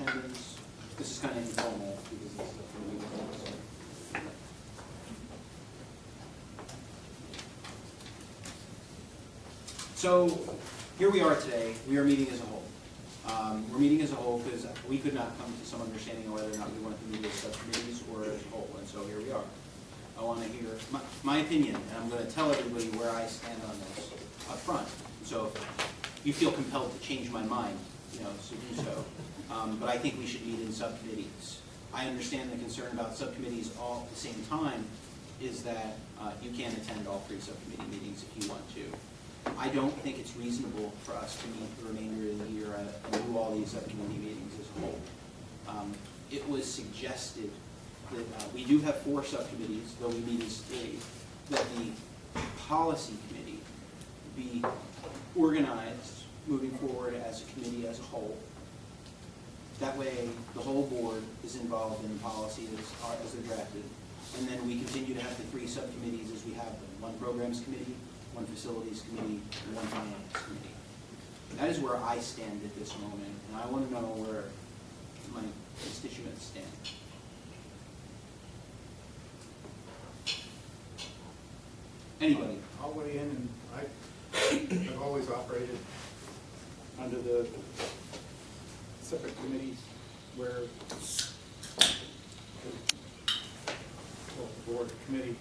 attendance. This is kind of informal because this is a free meeting. So here we are today. We are meeting as a whole. We're meeting as a whole because we could not come to some understanding of whether or not we wanted to meet as subcommittees or as a whole, and so here we are. I want to hear my opinion, and I'm going to tell everybody where I stand on this up front. So if you feel compelled to change my mind, so do so. But I think we should meet in subcommittees. I understand the concern about subcommittees all at the same time is that you can't attend all 3 subcommittee meetings if you want to. I don't think it's reasonable for us to meet the remainder of the year and do all these subcommittee meetings as a whole. It was suggested that we do have 4 subcommittees, though we meet as 3, that the policy committee be organized moving forward as a committee as a whole. That way, the whole board is involved in the policy as they're drafted. And then we continue to have the 3 subcommittees as we have them. 1 programs committee, 1 facilities committee, and 1 finance committee. That is where I stand at this moment, and I want to know where my constituents stand. Anybody? I'll weigh in, and I've always operated under the separate committees where the board committee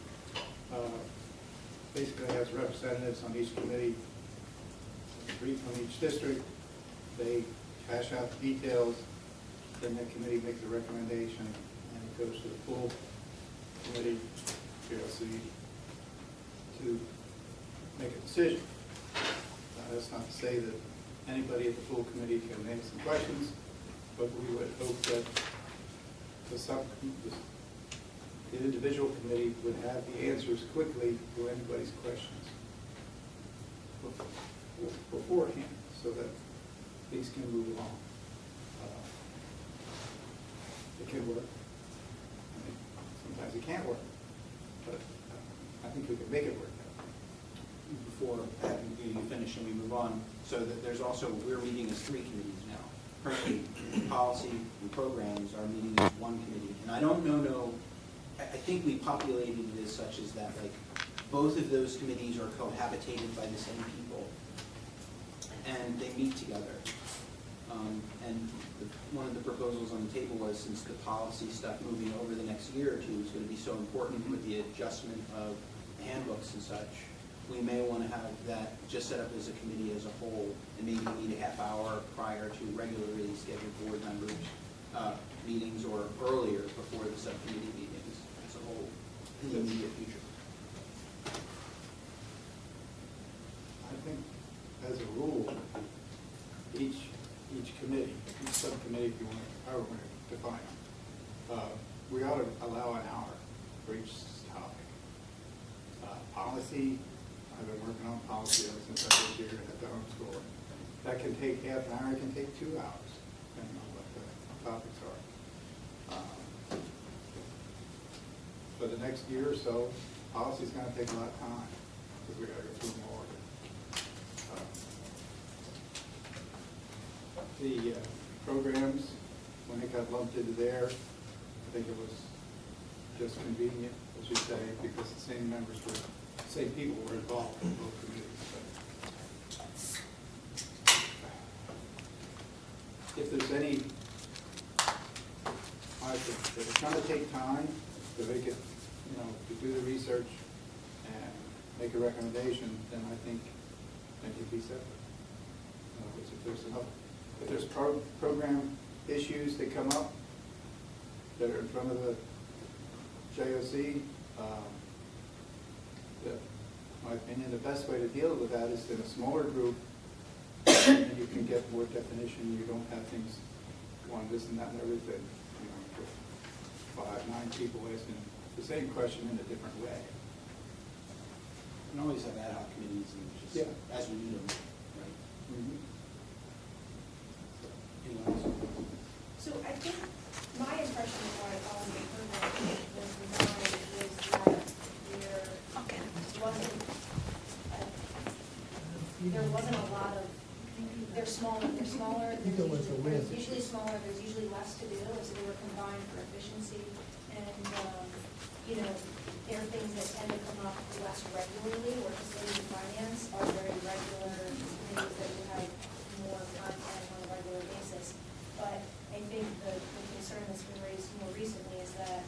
basically has representatives on each committee, 3 from each district. They hash out the details, then the committee makes a recommendation, and it goes to the full committee, PLC, to make a decision. That's not to say that anybody at the full committee can make some questions, but we would hope that the individual committee would have the answers quickly to anybody's questions beforehand, so that things can move along. It can work. I mean, sometimes it can't work, but I think we can make it work. Before you finish and we move on, so that there's also, we're meeting as 3 committees now. Currently, policy and programs are meeting as 1 committee. And I don't know, I think we populated it as such as that, like, both of those committees are cohabitated by the same people, and they meet together. And one of the proposals on the table was, since the policy stuff moving over the next year or 2 is going to be so important with the adjustment of handbooks and such, we may want to have that just set up as a committee as a whole, and maybe meet a half hour prior to regularly scheduled board members' meetings, or earlier before the subcommittee meetings as a whole in the immediate future. I think, as a rule, each committee, each subcommittee, if you want to, however you want to define them, we ought to allow an hour for each topic. Policy, I've been working on policy ever since I was here at the homeschool. That can take half an hour, it can take 2 hours, depending on what the topics are. For the next year or so, policy is going to take a lot of time, because we got to go through more. The programs, when it got lumped into there, I think it was just convenient, as you say, because the same people were involved in both committees. If there's any, if it's going to take time to make it, to do the research and make a recommendation, then I think it could be separate. If there's program issues that come up that are in front of the JOC, in my opinion, the best way to deal with that is in a smaller group, and you can get more definition. You don't have things going this and that and everything. 5, 9 people asking the same question in a different way. We can always have ad hoc committees and just as we need them, right? Mm-hmm. So I think my impression of what the program was designed was that there wasn't a lot of, there smaller, there's You go with the wind. usually smaller, there's usually less to do, and so they were combined for efficiency. And, you know, there are things that tend to come up less regularly, where facilities and finance are very regular committees that you have more content on a regular basis. But I think the concern that's been raised more recently is that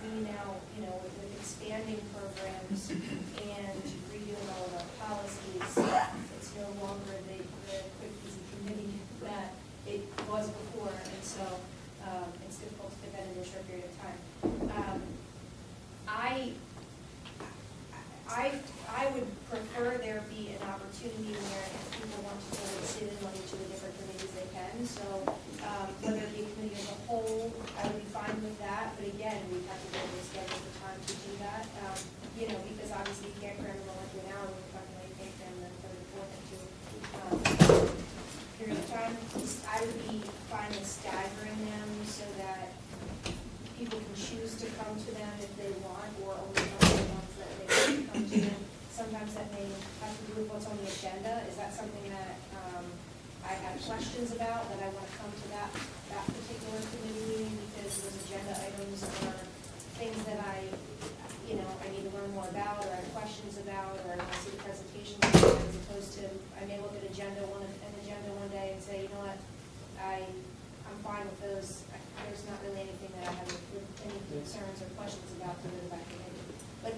we now, you know, with expanding programs and redoing all of our policies, it's no longer the quick, easy committee that it was before, and so it's difficult to fit that into a short period of time. I would prefer there be an opportunity where if people want to go and sit in on each of the different committees, they can. So whether it be a committee as a whole, I would be fine with that. But again, we have to go and schedule the time to do that. You know, because obviously you can't cram them all into an hour. We're talking about you can't cram them third and fourth into period of time. I would be fine with staggering them so that people can choose to come to them if they want, or only come to the ones that they want to come to. Sometimes that may have to do with what's on the agenda. Is that something that I have questions about, that I want to come to that particular committee meeting because those agenda items are things that I need to learn more about, or I have questions about, or I want to see the presentation, as opposed to I may look at an agenda one day and say, you know what, I'm fine with those. There's not really anything that I have any concerns or questions about to that committee. But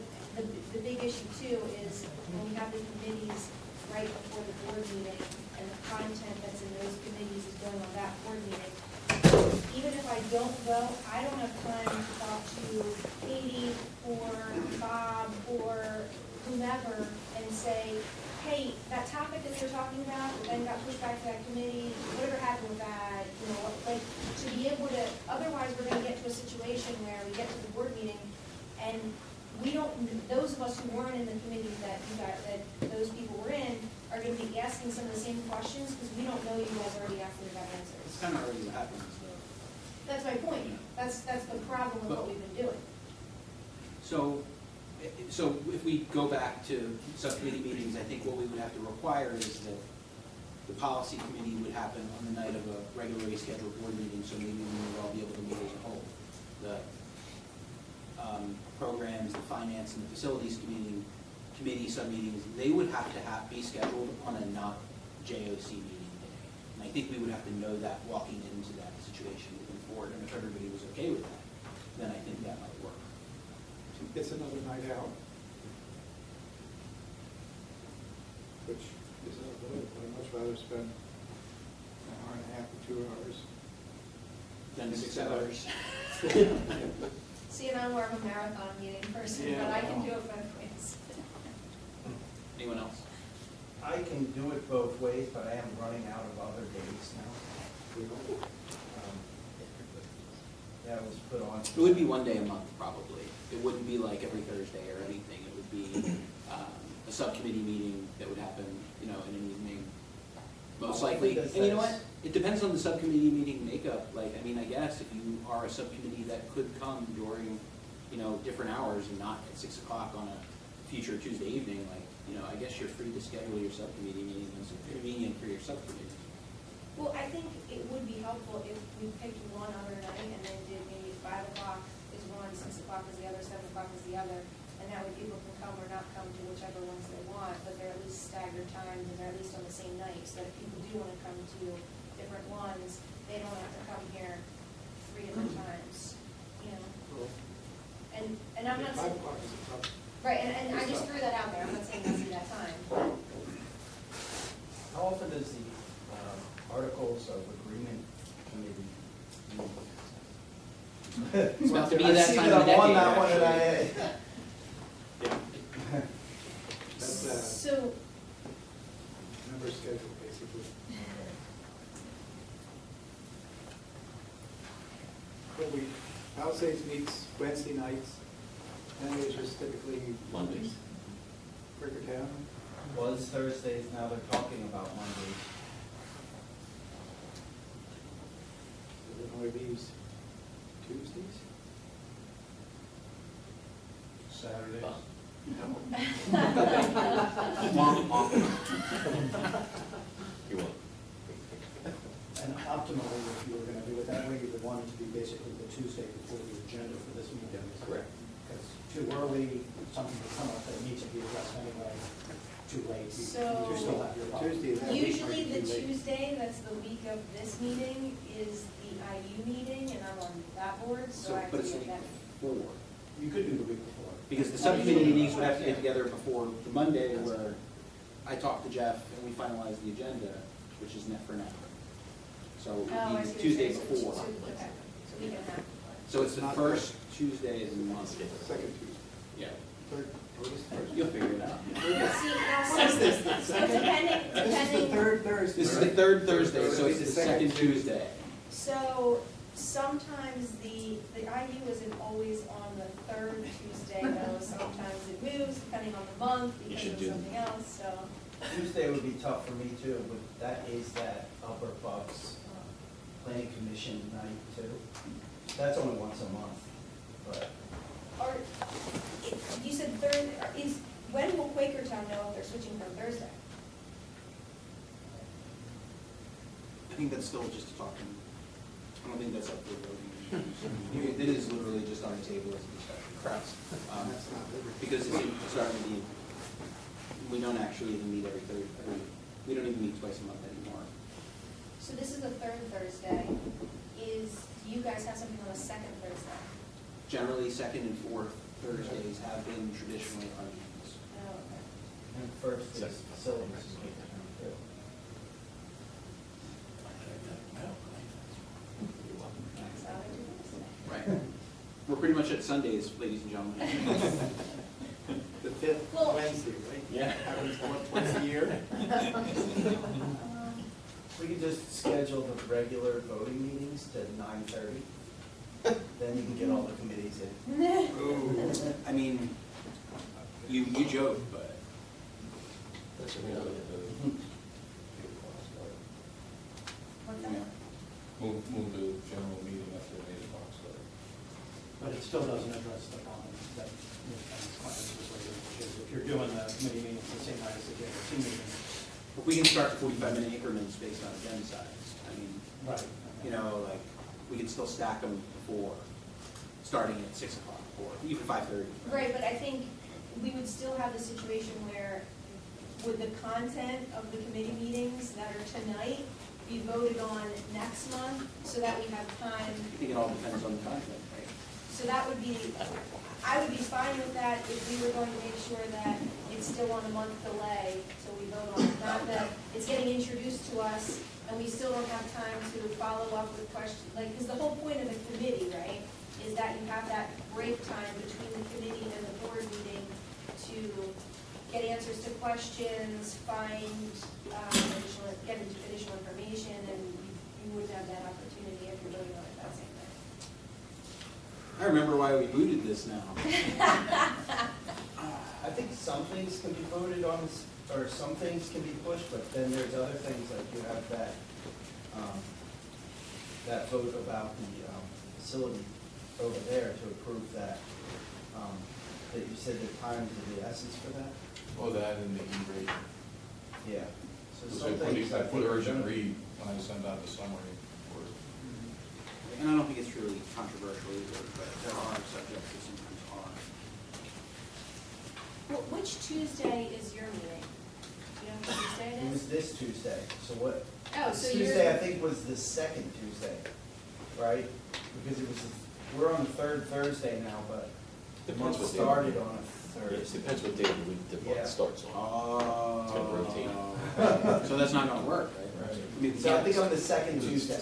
the big issue too is when we have the committees right before the board meeting and the content that's in those committees is going on that board meeting, even if I don't go, I don't have time to talk to Katie or Bob or whomever and say, hey, that topic that you're talking about, that then got pushed back to that committee, whatever happened with that, you know, like, to be able to, otherwise we're gonna get to a situation where we get to the board meeting and we don't, those of us who weren't in the committees that those people were in, are gonna be asking some of the same questions, because we don't know you guys already asking about It's answers. kind of already what happens, though. That's my point, that's the problem with what we've been doing. So if we go back to subcommittee meetings, I think what we would have to require is that the policy committee would happen on the night of a regularly scheduled board meeting, so maybe we would all be able to meet as a whole. The programs, the finance and the facilities committee sub-meetings, they would have to be scheduled on a not JOC meeting day. And I think we would have to know that walking into that situation moving forward, and if everybody was okay with that, then I think that might work. It's another night out, which is unavoidable. I'd much rather spend an hour and a half or 2 hours. Then 6 hours. See, and I'm more of a marathon meeting person, Yeah, but I can well. do it both ways. Anyone else? I can do it both ways, but I am running out of other dates now. That was put on. It would be one day a month, probably. It wouldn't be like every Thursday or anything. It would be a subcommittee meeting that would happen, in an evening, most likely. Because And you know what? that's- It depends on the subcommittee meeting makeup. I guess if you are a subcommittee that could come during, different hours and not at 6 o'clock on a future Tuesday evening, I guess you're free to schedule your subcommittee meeting when it's convenient for your subcommittee. Well, I think it would be helpful if we picked one other night and then did maybe 5 o'clock is one, 6 o'clock is the other, 7 o'clock is the other, and that way people can come or not come to whichever ones they want, but they're at least staggered times and they're at least on the same night, so that if people do want to come to different ones, they don't have to come here 3 different times, And I'm not 5 saying, o'clock is a tough. right, and I just threw that out there, I'm not saying that's that time, but How often does the Articles of Agreement Committee meet? It's about to be I that see time that of the I'm on decade, that one, and actually. That's so, member schedule, basically. Well, Palisades meets Wednesday nights, and it's just typically Mondays. Quakertown. Was Thursdays, now they're talking about Mondays. Illinois leaves Tuesdays. Saturdays. Womp, womp. You want? optimally, if you were gonna do it that way, you would want it to be basically the Tuesday before the agenda for this meeting. Correct. Because too early, something will come up that needs to be addressed anyway, too late, you So- still have your problem. Tuesday, that week Usually might the be late. Tuesday, that's the week of this meeting, is the IU meeting, and I'm on that board, so I have But to it's the get week that. before. You could do the week before. Because the subcommittee meetings would have to get together before the Monday where I talked to Jeff and we finalized the agenda, which is net for now. So it Oh, I would see be what Tuesday you're saying. So- before. so- Okay, so we can have. So it's the Not first Tuesday of the month. Second Tuesday. Yeah. Third, what is the first? You'll figure it out. See, now, so depending, This is the third Thursday. This is the right? third Thursday, so it's It's the the second second Tuesday. So sometimes the IU isn't always on the third Tuesday, though. Sometimes it moves depending on the month You because should of do- something else, so. Tuesday would be tough for me too, but that is that Upper Bucks Planning Commission night too. That's only once a month, but Or, you said third, when will Quakertown know if they're switching from Thursday? I think that's still just talking. I don't think that's up for voting. It is literally just on the table as a discussion. That's not liberty. Because it's starting to be, we don't actually even meet we don't even meet twice a month anymore. So this is the third Thursday. Do you guys have something on the second Thursday? Generally, second and fourth Thursdays have been traditionally our meetings. Oh, okay. and first is facilities. too. That's how they do this. Right. We're pretty much at Sundays, ladies and gentlemen. The fifth Well- Wednesday, right? Yeah. Happens once a year. We could just schedule the regular voting meetings to 9:30. Then you can get all the committees in. Ooh. I mean, you joke, but That's a reality. What's yeah. that? Move the general meeting after the 8 o'clock start. But it still doesn't address the problem that Ms. Bennett claims was later, which is if you're doing the committee meetings the same night as the JRC meeting. If we can start 45-minute increments based on agenda size, I mean, Right. you know, like, we can still stack them before, starting at 6 o'clock or even 5:30. Right, but I think we would still have the situation where, would the content of the committee meetings that are tonight be voted on next month, so that we have time? I think it all depends on the content, right? So that would be, I would be fine with that if we were going to make sure that it's still on a month delay till we vote on it. Not that it's getting introduced to us and we still don't have time to follow up with questions, like, because the whole point of the committee, right, is that you have that break time between the committee and the board meeting to get answers to questions, find get additional information, and you wouldn't have that opportunity if you're voting on it that same night. I remember why we mooted this now. I think some things can be voted on, or some things can be pushed, but then there's other things, like you have that, that vote about the facility over there to approve that, that you said the time is of the essence for that? Oh, that and the E-rate. Yeah. So Because some things I put think are urgent gonna- read when I send out the summary. Or And I don't think it's really controversial either, but there are subjects that sometimes are. Well, which Tuesday is your meeting? Do you know what Tuesday It it was is? this Tuesday, so what? Oh, this so you're. Tuesday, I think, was the second Tuesday, right? Because it was, we're on the third Thursday now, but the Depends month what day. started on a It Thursday. depends what day of the week the Yeah. month starts on. Oh. It's gonna rotate. So that's not gonna work, right? Right. I mean, So I think on the second Tuesday.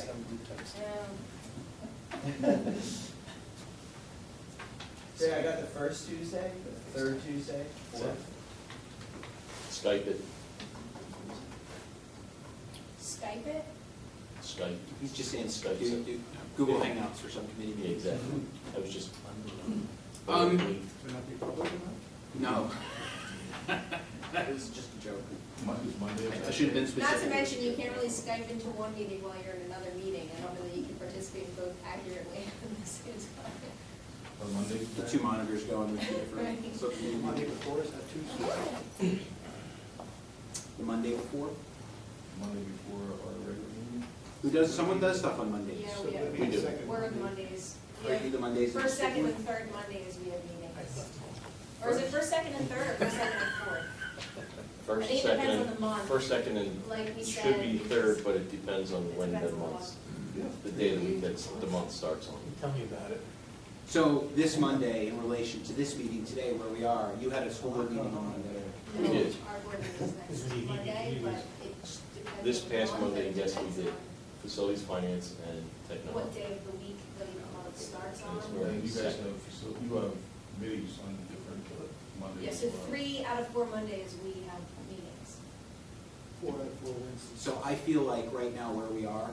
Yeah, I got the first Tuesday, the third Tuesday, fourth. Skype it, Skype it? Skype. He's just saying, Skype. do Google Hangouts for some committee Yeah, meetings. exactly. I was just. Um, Should not be public enough? No. That was just a joke. Monday's Monday. I should have been specific. Not to mention, you can't really Skype into one meeting while you're in another meeting. I don't know that you can participate both accurately at the same time. Or Monday. The two monitors going with two different Right. subcommittee Monday meetings. before, is that Tuesday? The Monday before? Monday before our regular meeting. Who does, someone does stuff on Mondays. Yeah, So we it'll have, be We the do. second we're the Monday. Mondays. We Right, have the Mondays. that first, stick second, with- and third Mondays we have meetings. Or is it first, second, and third, or first, second, and fourth? First, I think it second, depends on and- the month. First, second, and Like we it said. should be third, but it depends on It when the depends on the month, the day of the week that's, the month starts on. Tell me about it. So this Monday, in relation to this meeting today where we are, you had a school board meeting on Monday. We did. Our board meeting is Is we next need Monday, to but use- it depends. This on the past month, Monday, and it yes, we depends did. on Facilities, finance, and What technology. day of the week the month starts on. That's where- And you guys have, you have committees on different Mondays. Yeah, as so well. 3 out of 4 Mondays we have meetings. 4 out of 4 Wednesdays. So I feel like right now where we are,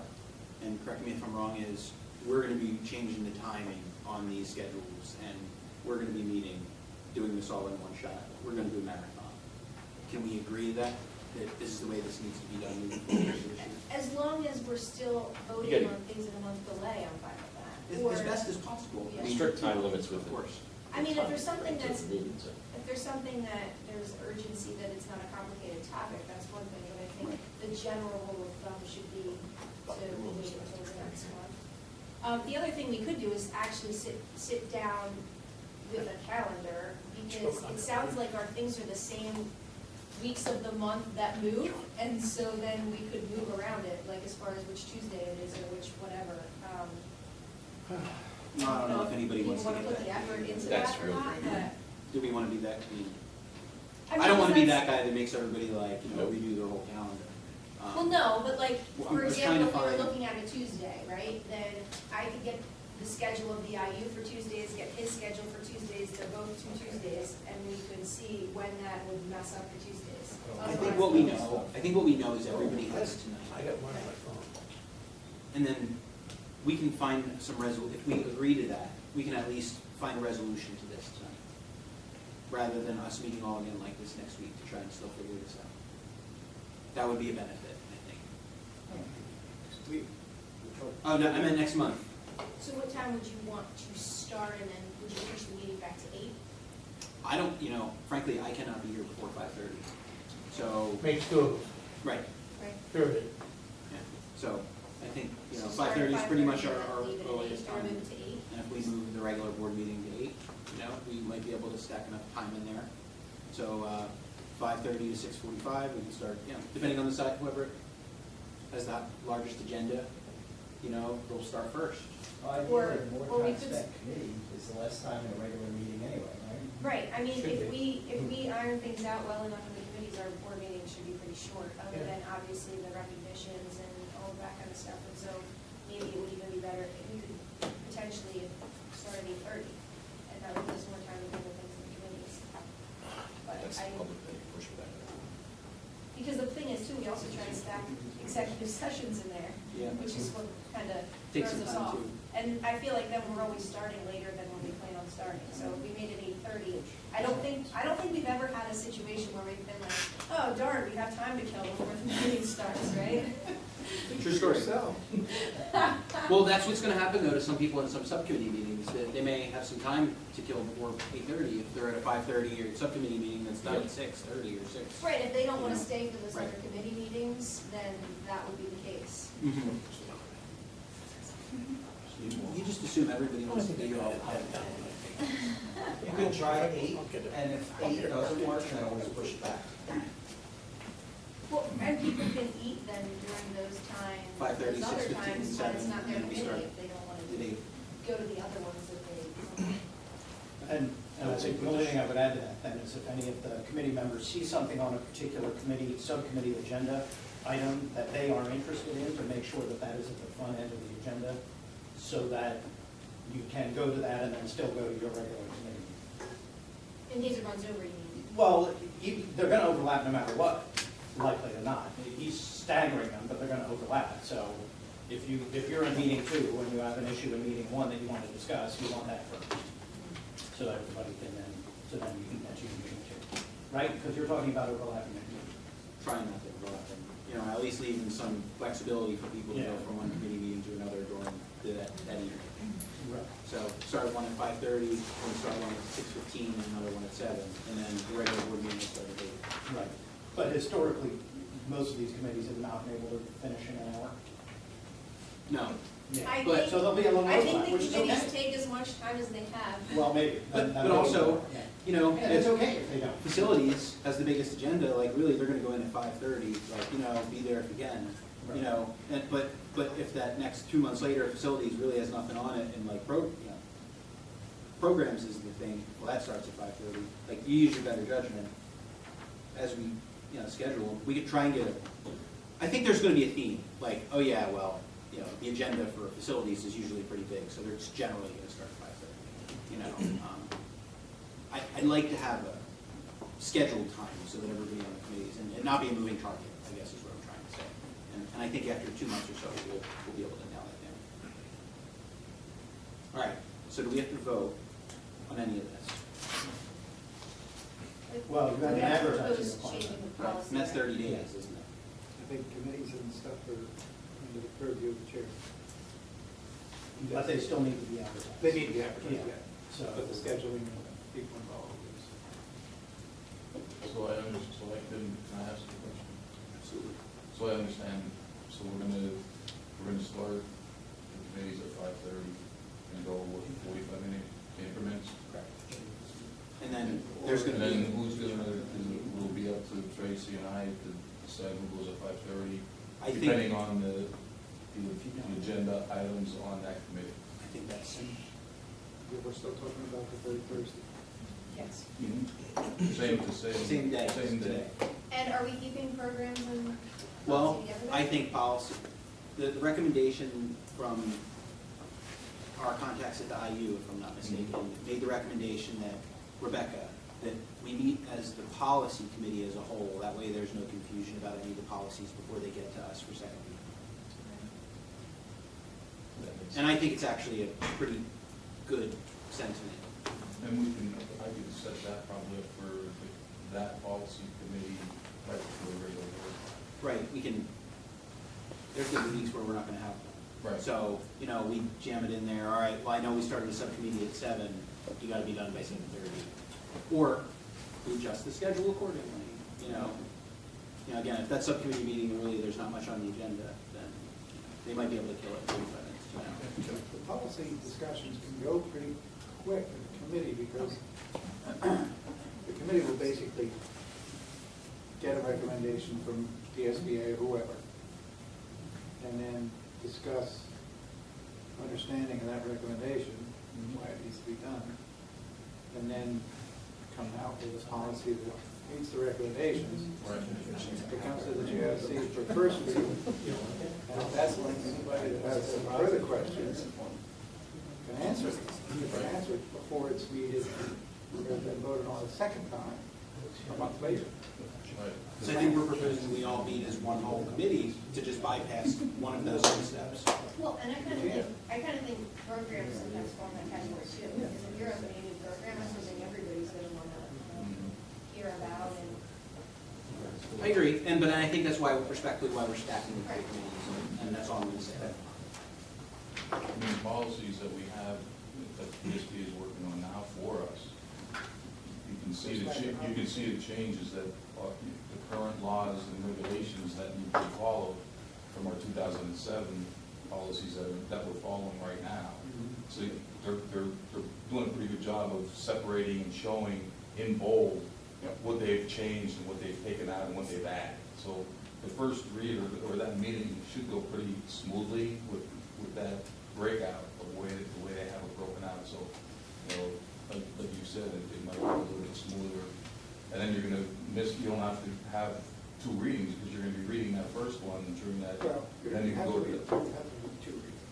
and correct me if I'm wrong, is we're gonna be changing the timing on these schedules, and we're gonna be meeting, doing this all in one shot. We're gonna do a marathon. Can we agree that this is the way this needs to be done moving forward this year? As long as we're still You voting gotta- on things in a month delay, I'm fine with that. As Or- best as possible. I mean, Strict time limits with Of it. course. I mean, if there's something Right, that's, to the meeting, so. if there's something that there's urgency, that it's not a complicated topic, that's one thing, but I think the general rule of thumb should be to wait until the next one. The other thing we could do is actually sit down with a calendar, because it sounds like our things are the same weeks of the month that move, and so then we could move around it, like as far as which Tuesday it is or which whatever. No, I don't know if anybody wants to People get wanna put the that. effort into That's that or real not, great. but. Do we wanna be that, mean, I don't wanna be that's- that guy that makes everybody like, Nope. redo their whole calendar. Well, no, but like, Well, for I'm just trying to example, if we were find- looking at a Tuesday, right, then I could get the schedule of the IU for Tuesdays, get his schedule for Tuesdays, they're both 2 Tuesdays, and we could see when that would mess up for Tuesdays. I think what we know is everybody has I tonight. got one on my phone. And then we can find some if we agree to that, we can at least find a resolution to this tonight. Rather than us meeting all again like this next week to try and still figure this out. That would be a benefit, I think. Next week. Oh, no, I meant next month. So what time would you want to start, and then would you push the meeting back to 8? I don't, frankly, I cannot be here before 5:30. So, Makes two of us, right, Right. period. yeah. So I think, So start at 5:30 is pretty much 5:30 our and leave it at 8, earliest or time. move it to 8? And if we move the regular board meeting to 8, we might be able to stack enough time in there. So 5:30 to 6:45, we can start, depending on the side, whoever has that largest agenda, they'll start first. Well, Or- ideally, the or more we time could- spent committee is the less time in a regular meeting anyway, right? Right, I mean, Should if we iron things out well enough in the committees, our board meetings should be pretty short, other Yeah. than obviously the recognitions and all of that kind of stuff. And so maybe it would even be better if we could potentially start at 8:30, and that would give us more time to do the things in the committees. But That's I, the public thing, push it back. because the thing is too, we also try to stack executive sessions in there, Yeah. which is what kind of Takes throws some us time, off. too. And I feel like then we're always starting later than when we plan on starting, so if we made it 8:30, I don't think we've ever had a situation where we've been like, oh darn, we have time to kill before the meeting starts, right? True story. Yourself. Well, that's what's gonna happen though to some people in some subcommittee meetings, that they may have some time to kill before 8:30, if they're at a 5:30 or subcommittee meeting that's done at 6:30 or 6. Right, if they don't wanna stay for those Right. other committee meetings, then that would be the case. Mhm. You just assume everybody wants to be here all the time. You could try 8, and if 8 doesn't work, then always push it back. Well, and people can eat then during those times, 5:30, those other 6:15, times, when it's 7, not their and we start committee, if they don't wanna at 8. go to the other ones that they. And I think the only thing I would add to that then is if any of the committee members see something on a particular committee, subcommittee agenda item that they are interested in, to make sure that that is at the front end of the agenda, so that you can go to that and then still go to your regular committee. In case it runs over, you mean? Well, they're gonna overlap no matter what, likely or not. He's staggering them, but they're gonna overlap. So if you're in meeting 2 and you have an issue in meeting 1 that you want to discuss, you want that first. So that everybody can then, so then you can mention meeting 2, right? Because you're talking about overlapping the meetings. Trying not to overlap them. At least leaving some flexibility for people to go Yeah. from one committee meeting to another during that evening. Right. So start one at 5:30, and start one at 6:15, and another one at 7, and then the regular board meeting will start at 8. Right. But historically, most of these committees have not been able to finish in an hour. No, Yeah. I But- think, So there'll be a little I think overlap, the which is committees okay. take as much time as they have. Well, maybe. but also, Yeah. you know, Yeah, it's if okay if they don't. facilities has the biggest agenda, like really, they're gonna go in at 5:30, like, you know, be there if you can. You Right. know, and, but if that next 2 months later, facilities really has nothing on it and like programs is the thing, well, that starts at 5:30. Like, you use your better judgment as we, schedule. We could try and get I think there's gonna be a theme, like, oh yeah, well, the agenda for facilities is usually pretty big, so they're just generally gonna start at 5:30, I'd like to have a scheduled time so that everybody on the committees, and not be a moving target, I guess is what I'm trying to say. And I think after 2 months or so, we'll be able to nail that down. All right, so do we have to vote on any of this? Well, you've got We an have to advertising propose requirement. changing the Right, policy. and that's 30 right? days, isn't it? I think committees and stuff are under the purview of the chair. But they still need to be advertised. They need to be advertised, Yeah. yeah. So- But the scheduling and the people involved is. So can I ask a question? Absolutely. So I understand, so we're gonna start the committees at 5:30 and go with 45-minute increments? Correct. And then there's And gonna then be, who's will be up to Tracy and I to decide who goes at 5:30, I think- depending on the agenda items on that committee. I think that's, We're still talking about the third Thursday. Yes. Same to same. same day. Same day. And are we keeping programs and Well, policy together? I think policy, the recommendation from our contacts at the IU, if I'm not mistaken, made the recommendation that, Rebecca, that we meet as the policy committee as a whole. That way there's no confusion about any of the policies before they get to us for second reading. That makes And I think it's actually a pretty good sentiment. And I could set that probably up for that policy committee right before the regular board. Right, we can, there's gonna be weeks where we're not gonna have them. Right. So, we jam it in there, all right, well, I know we started the subcommittee at 7, you gotta be done by 7:30. Or we adjust the schedule accordingly, Again, if that subcommittee meeting really, there's not much on the agenda, then they might be able to kill it in 45 minutes, The policy discussions can go pretty quick in the committee because the committee will basically get a recommendation from the SBA or whoever, and then discuss understanding of that recommendation, and why it needs to be done, and then come out with a policy that meets the recommendations. Right. It comes to the GIC for first reading, and at that point, anybody that has further questions can answer it. You can answer it before it's needed, rather than voted on a second time, a month later. Right. So I think we're proposing we all meet as one whole committee to just bypass one of those three steps. Well, and I kind of think programs sometimes fall in that category too, because if you're opening a new program, that's something everybody's gonna wanna hear about and. I agree, but I think that's why, respectfully, why we're stacking the three committees, and that's all I'm gonna say. The policies that we have, that the PSP is working on now for us, you can see the changes that the current laws and regulations that need to be followed from our 2007 policies that we're following right now. So they're doing a pretty good job of separating and showing in bold what they've changed and what they've taken out and what they've added. So the first read or that meeting should go pretty smoothly with that breakout of the way they have it broken out. So, like you said, it might be a little bit smoother. And then you're gonna you don't have to have two readings because you're gonna be reading that first one during that. Well, Then you can go to the. two readings.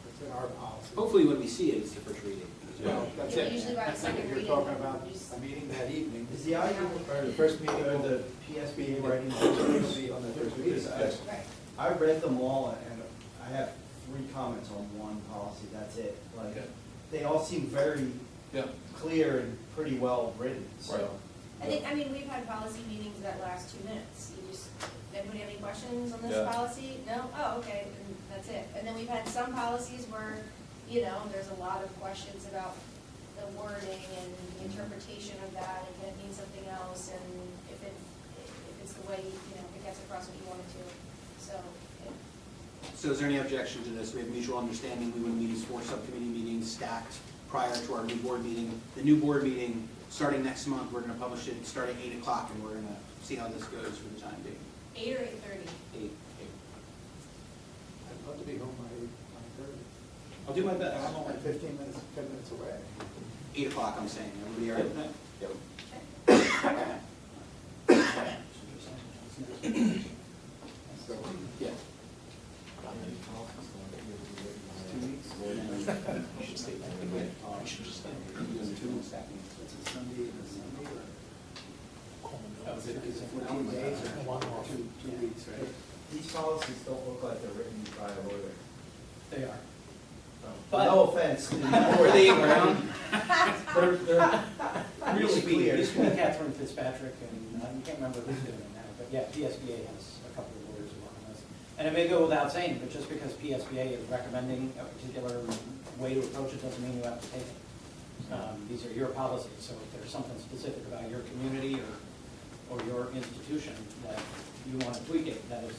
It's in our policy. Hopefully, when we see it, it's the first reading. Well, that's Yeah, it. usually by the second If reading, you're talking about you just- a meeting that evening, Is the IU or the first meeting or of the PSBA writing will be on the first meeting? Yes. Right. I read them all and I have 3 comments on one policy, that's it. Like, Okay. they all seem very Yeah. clear and pretty well written, Right. so. We've had policy meetings that last 2 minutes. Anybody have any questions on this Yeah. policy? No? Oh, okay, and that's it. And then we've had some policies where, there's a lot of questions about the wording and the interpretation of that, and can it mean something else, and if it's the way, if it gets across what you want it to. So, So is there any objection to this? We have mutual understanding, we would meet as 4 subcommittee meetings stacked prior to our new board meeting. The new board meeting, starting next month, we're gonna publish it starting 8 o'clock, and we're gonna see how this goes for the time being. 8 or 8:30? 8. I'd love to be home by 9:30. I'll do my best. I'm only 15 minutes, 10 minutes away. 8 o'clock, I'm saying. Everybody all right with that? Yep. So, Yeah. 2 weeks. You should stay there. You should just stay there. You're doing 2 and stacking. It's a Sunday, or? Is it 14 days or 2 weeks, right? These policies don't look like they're written by a lawyer. They are. But no offense. Were they around? They're Really used to be clear. Catherine Fitzpatrick, and I can't remember who's doing it now, but yeah, PSBA has a couple of lawyers who work on this. And it may go without saying, but just because PSBA is recommending a particular way to approach it doesn't mean you have to take it. These are your policies, so if there's something specific about your community or your institution that you want to tweak it, that is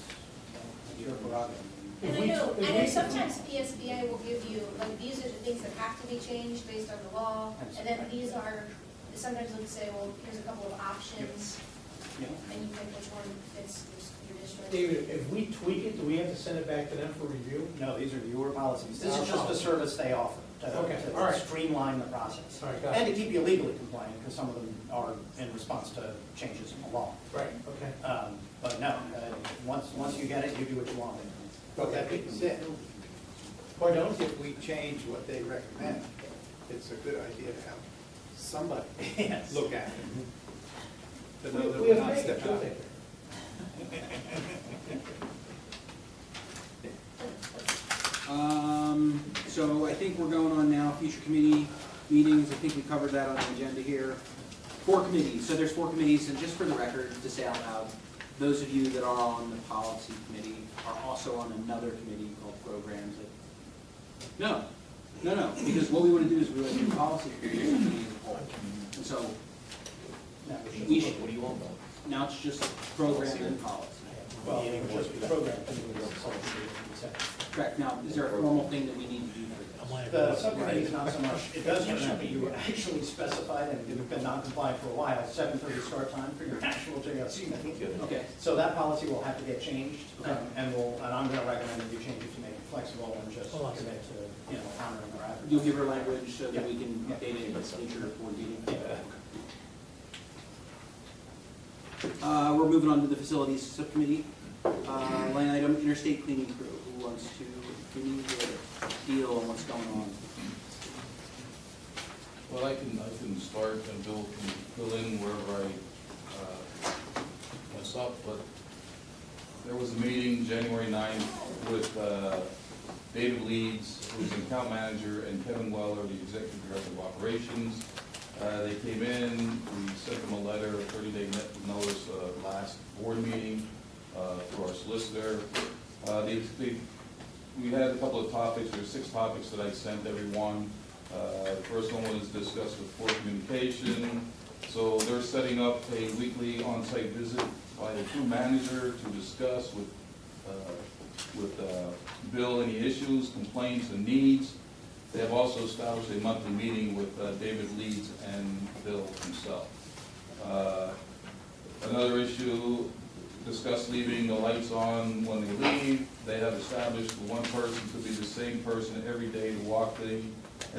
your prerogative. And I know sometimes PSBA will give you, like, these are the things that have to be changed based on the law, and then these are, sometimes they'll say, well, here's a couple of options, Yeah. and you pick which one fits your district. David, if we tweak it, do we have to send it back to them for review? No, these are your policies. This is just the service they offer Okay, to all right. streamline the process. All right, got it. And to keep you legally compliant, because some of them are in response to changes in the law. Right, okay. But no, once you get it, you do what you want. But that being said, Why don't if we change what they recommend, it's a good idea to have somebody Yes. look at it. To know that we we're have not to make it, stepping out. too. So I think we're going on now, future committee meetings, I think we covered that on the agenda here. 4 committees, so there's 4 committees, and just for the record, to say out loud, those of you that are on the policy committee are also on another committee called programs. No, because what we want to do is we want to do policy committee as a whole. And so No, we should, What do you want though? now it's just program and policy. well, it would just be programmed. Correct, now, is there a formal thing that we need to do for this? The subcommittee is not so much, it does turn out that you actually specified, and you've been non-compliant for a while, 7:30 start time for your actual JLC meeting. Okay, So that policy will have to get changed, Okay. and I'm gonna recommend that you change it to make it flexible and just commit to, honoring our advertising. you'll give her language so that we can update it in the future board meeting? We're moving on to the facilities subcommittee. Line item, interstate cleaning crew. Who wants to give me the deal on what's going on? Well, I can start and Bill can fill in wherever I mess up, but there was a meeting January 9th with David Leeds, who's the account manager, and Kevin Weller, the executive director of operations. They came in, we sent them a letter, a 30-day notice, last board meeting for our solicitor. We had a couple of topics, there were 6 topics that I sent everyone. The first one was discussed with Port Communication. So they're setting up a weekly on-site visit by the crew manager to discuss with Bill any issues, complaints, and needs. They have also established a monthly meeting with David Leeds and Bill himself. Another issue, discuss leaving the lights on when they leave. They have established one person to be the same person every day to walk the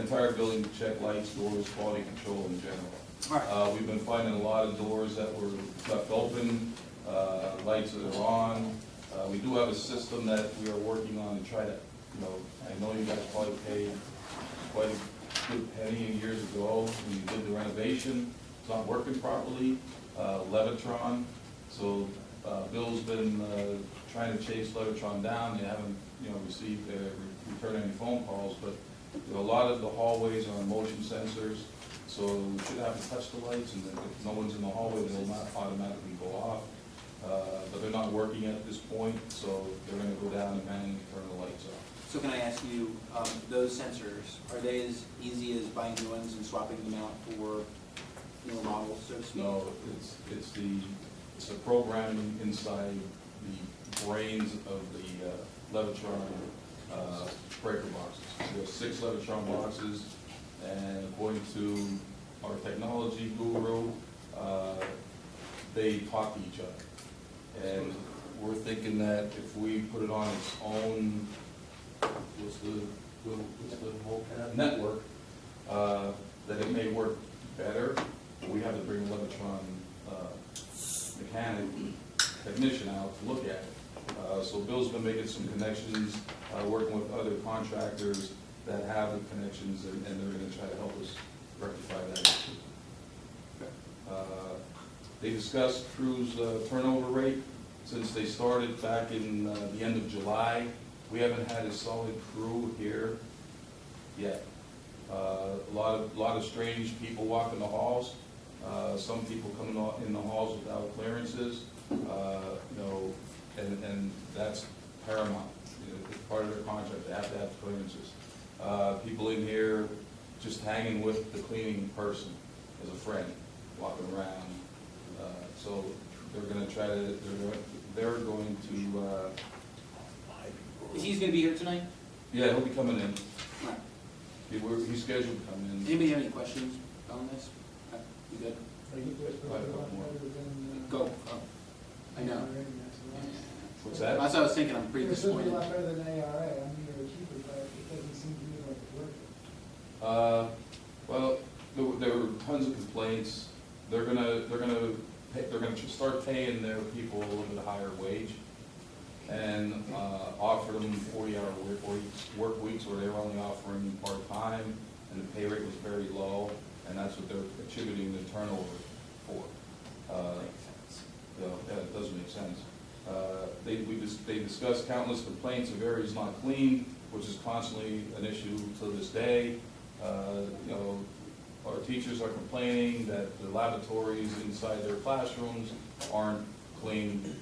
entire building to check lights, doors, quality control in general. All right, We've been finding a lot of doors that were left open, lights that are on. We do have a system that we are working on to try to, I know you guys probably paid quite a good penny years ago when you did the renovation. It's not working properly, Levitron. So Bill's been trying to chase Levitron down. They haven't, received, returned any phone calls, but a lot of the hallways are on motion sensors. So we should have to touch the lights, and if no one's in the hallway, they'll not automatically go off. But they're not working at this point, so they're gonna go down and manually turn the lights off. so can I ask you, those sensors, are they as easy as buying new ones and swapping them out for newer models, so to speak? No, it's the programming inside the brains of the Levitron breaker boxes. We have 6 Levitron boxes, and according to our technology guru, they talk to each other. And we're thinking that if we put it on its own, what's the whole network, that it may work better. We have to bring a Levitron mechanic technician out to look at it. So Bill's been making some connections, working with other contractors that have the connections, and they're gonna try to help us rectify that issue. They discussed crew's turnover rate. Since they started back in the end of July, we haven't had a solid crew here yet. A lot of strange people walking the halls. Some people coming in the halls without clearances, and that's paramount. It's part of their contract, they have to have clearances. People in here just hanging with the cleaning person as a friend, walking around. So they're gonna try to, they're going to, He's gonna be here tonight? yeah, he'll be coming in. All right. He's scheduled to come in. Anybody have any questions on this? Okay, you good? Are you guys I have a couple more. Go. Oh, I know. What's that? That's what I was thinking, I'm pretty It's supposed to be a disappointed. lot better than ARA, I mean, they're cheaper, but it doesn't seem to me like it's worth it. Well, there were tons of complaints. They're gonna start paying their people a little bit higher wage and offer them 40-hour work weeks where they were only offering part-time, and the pay rate was very low, and that's what they're attributing the turnover for. Yeah, it does make sense. They discussed countless complaints of areas not clean, which is constantly an issue to this day. Our teachers are complaining that the lavatories inside their classrooms aren't clean.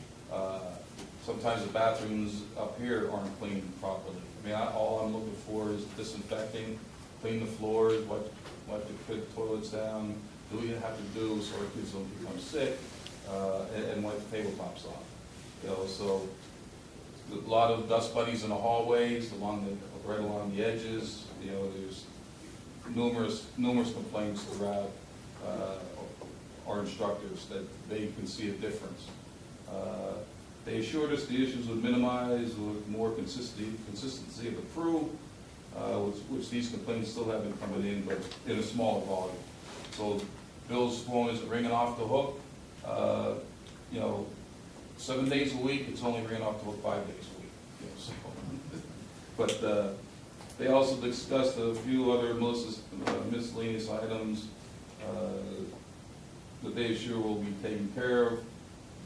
Sometimes the bathrooms up here aren't cleaned properly. I mean, all I'm looking for is disinfecting, clean the floors, wipe the toilets down, do what you have to do so our kids don't become sick, and wipe the tabletops off. So a lot of dust bunnies in the hallways, right along the edges. There's numerous complaints throughout our instructors that they can see a difference. They assured us the issues would minimize with more consistency of the crew, which these complaints still have been coming in, but in a smaller volume. So Bill's phone isn't ringing off the hook. 7 days a week, it's only ringing off the hook 5 days a week. But they also discussed a few other miscellaneous items that they assure will be taken care of.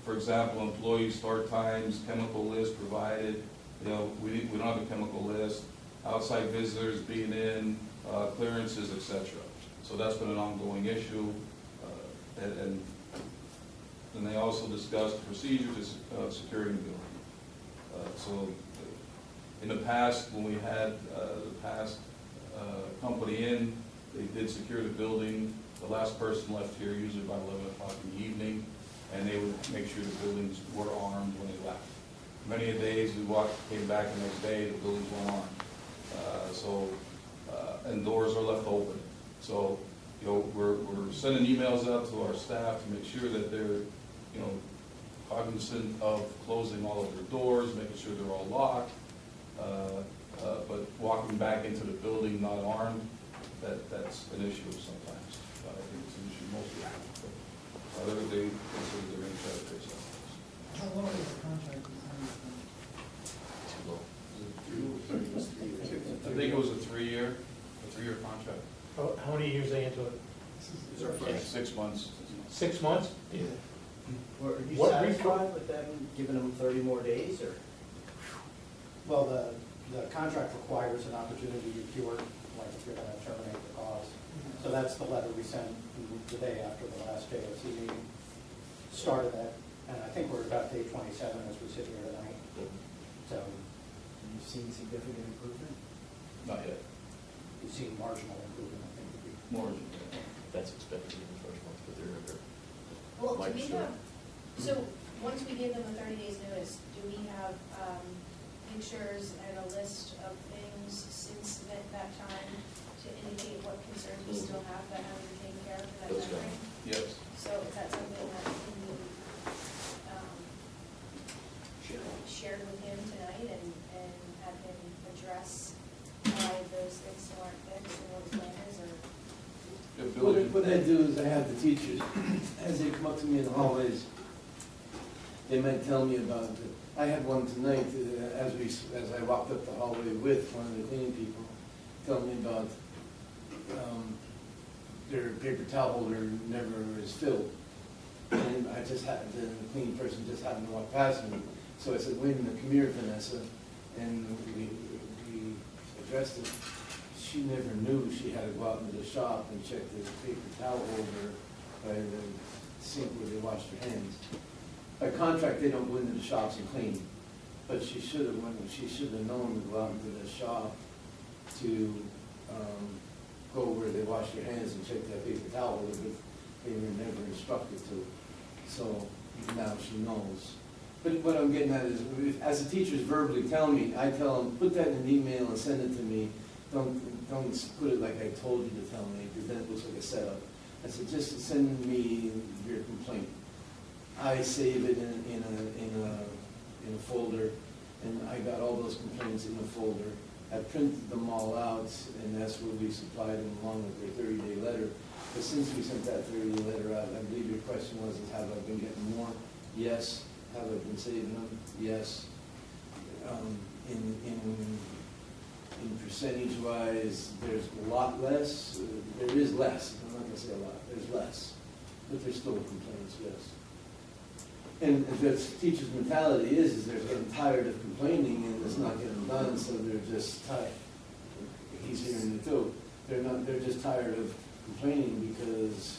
For example, employee start times, chemical list provided. We don't have a chemical list. Outside visitors being in, clearances, etc. So that's been an ongoing issue. And they also discussed procedures to securing the building. So in the past, when we had the past company in, they did secure the building. The last person left here usually about 11 o'clock in the evening, and they would make sure the buildings were armed when they left. Many of the days we came back the next day, the buildings weren't armed. And doors are left open. So, we're sending emails out to our staff to make sure that they're, cognizant of closing all of their doors, making sure they're all locked. But walking back into the building not armed, that's an issue sometimes. I think it's an issue most of the time. But they consider they're going to try to fix that. How long is the contract? I think it was a three-year contract. How many years are they into it? Is our first. 6 months. 6 months? Are you What satisfied with them giving them 30 more days, or? Well, the contract requires an opportunity to cure, like if you're gonna terminate the cause. So that's the letter we sent the day after the last JOC meeting. Started that, and I think we're about day 27 as we sit here tonight. So You've seen significant improvement? Not yet. you've seen marginal improvement, I think would be. More. That's expected in the first month, but they're under. Well, do Mike, we sure. have, so, once we give them the 30 days notice, do we have, pictures and a list of things since that time to indicate what concerns we still have that haven't been taken care of in that That's time right. frame? Yes. So is that something that can be shared with him tonight and have him address why those things still aren't fixed and what his plan is, or? Yeah, building- What I do is I have the teachers, as they come up to me in the hallways, they might tell me about it. I had one tonight, as I walked up the hallway with one of the cleaning people, tell me about their paper towel holder never is filled. And I just happened to, the cleaning person just happened to walk past me. So I said, wait a minute, come here, Vanessa. And we addressed it. She never knew she had to go out into the shop and check the paper towel holder by the sink where they wash their hands. By contract, they don't go into the shops and clean, but she should have known to go out into the shop to go where they wash their hands and check that paper towel holder, but they were never instructed to. So now she knows. But what I'm getting at is, as the teachers verbally tell me, I tell them, put that in an email and send it to me. Don't put it like I told you to tell me, because then it looks like a setup. I said, just send me your complaint. I save it in a folder, and I got all those complaints in a folder. I printed them all out, and that's where we supplied them along with their 30-day letter. But since we sent that 30-day letter out, I believe your question was, is have I been getting more? Yes. Have I been saving them? Yes. In percentage-wise, there's a lot less. There is less. I'm not going to say a lot. There's less, but there's still complaints. Yes. And the teacher's mentality is they're getting tired of complaining and it's not getting done, so they're just tired. He's hearing it too. They're just tired of complaining because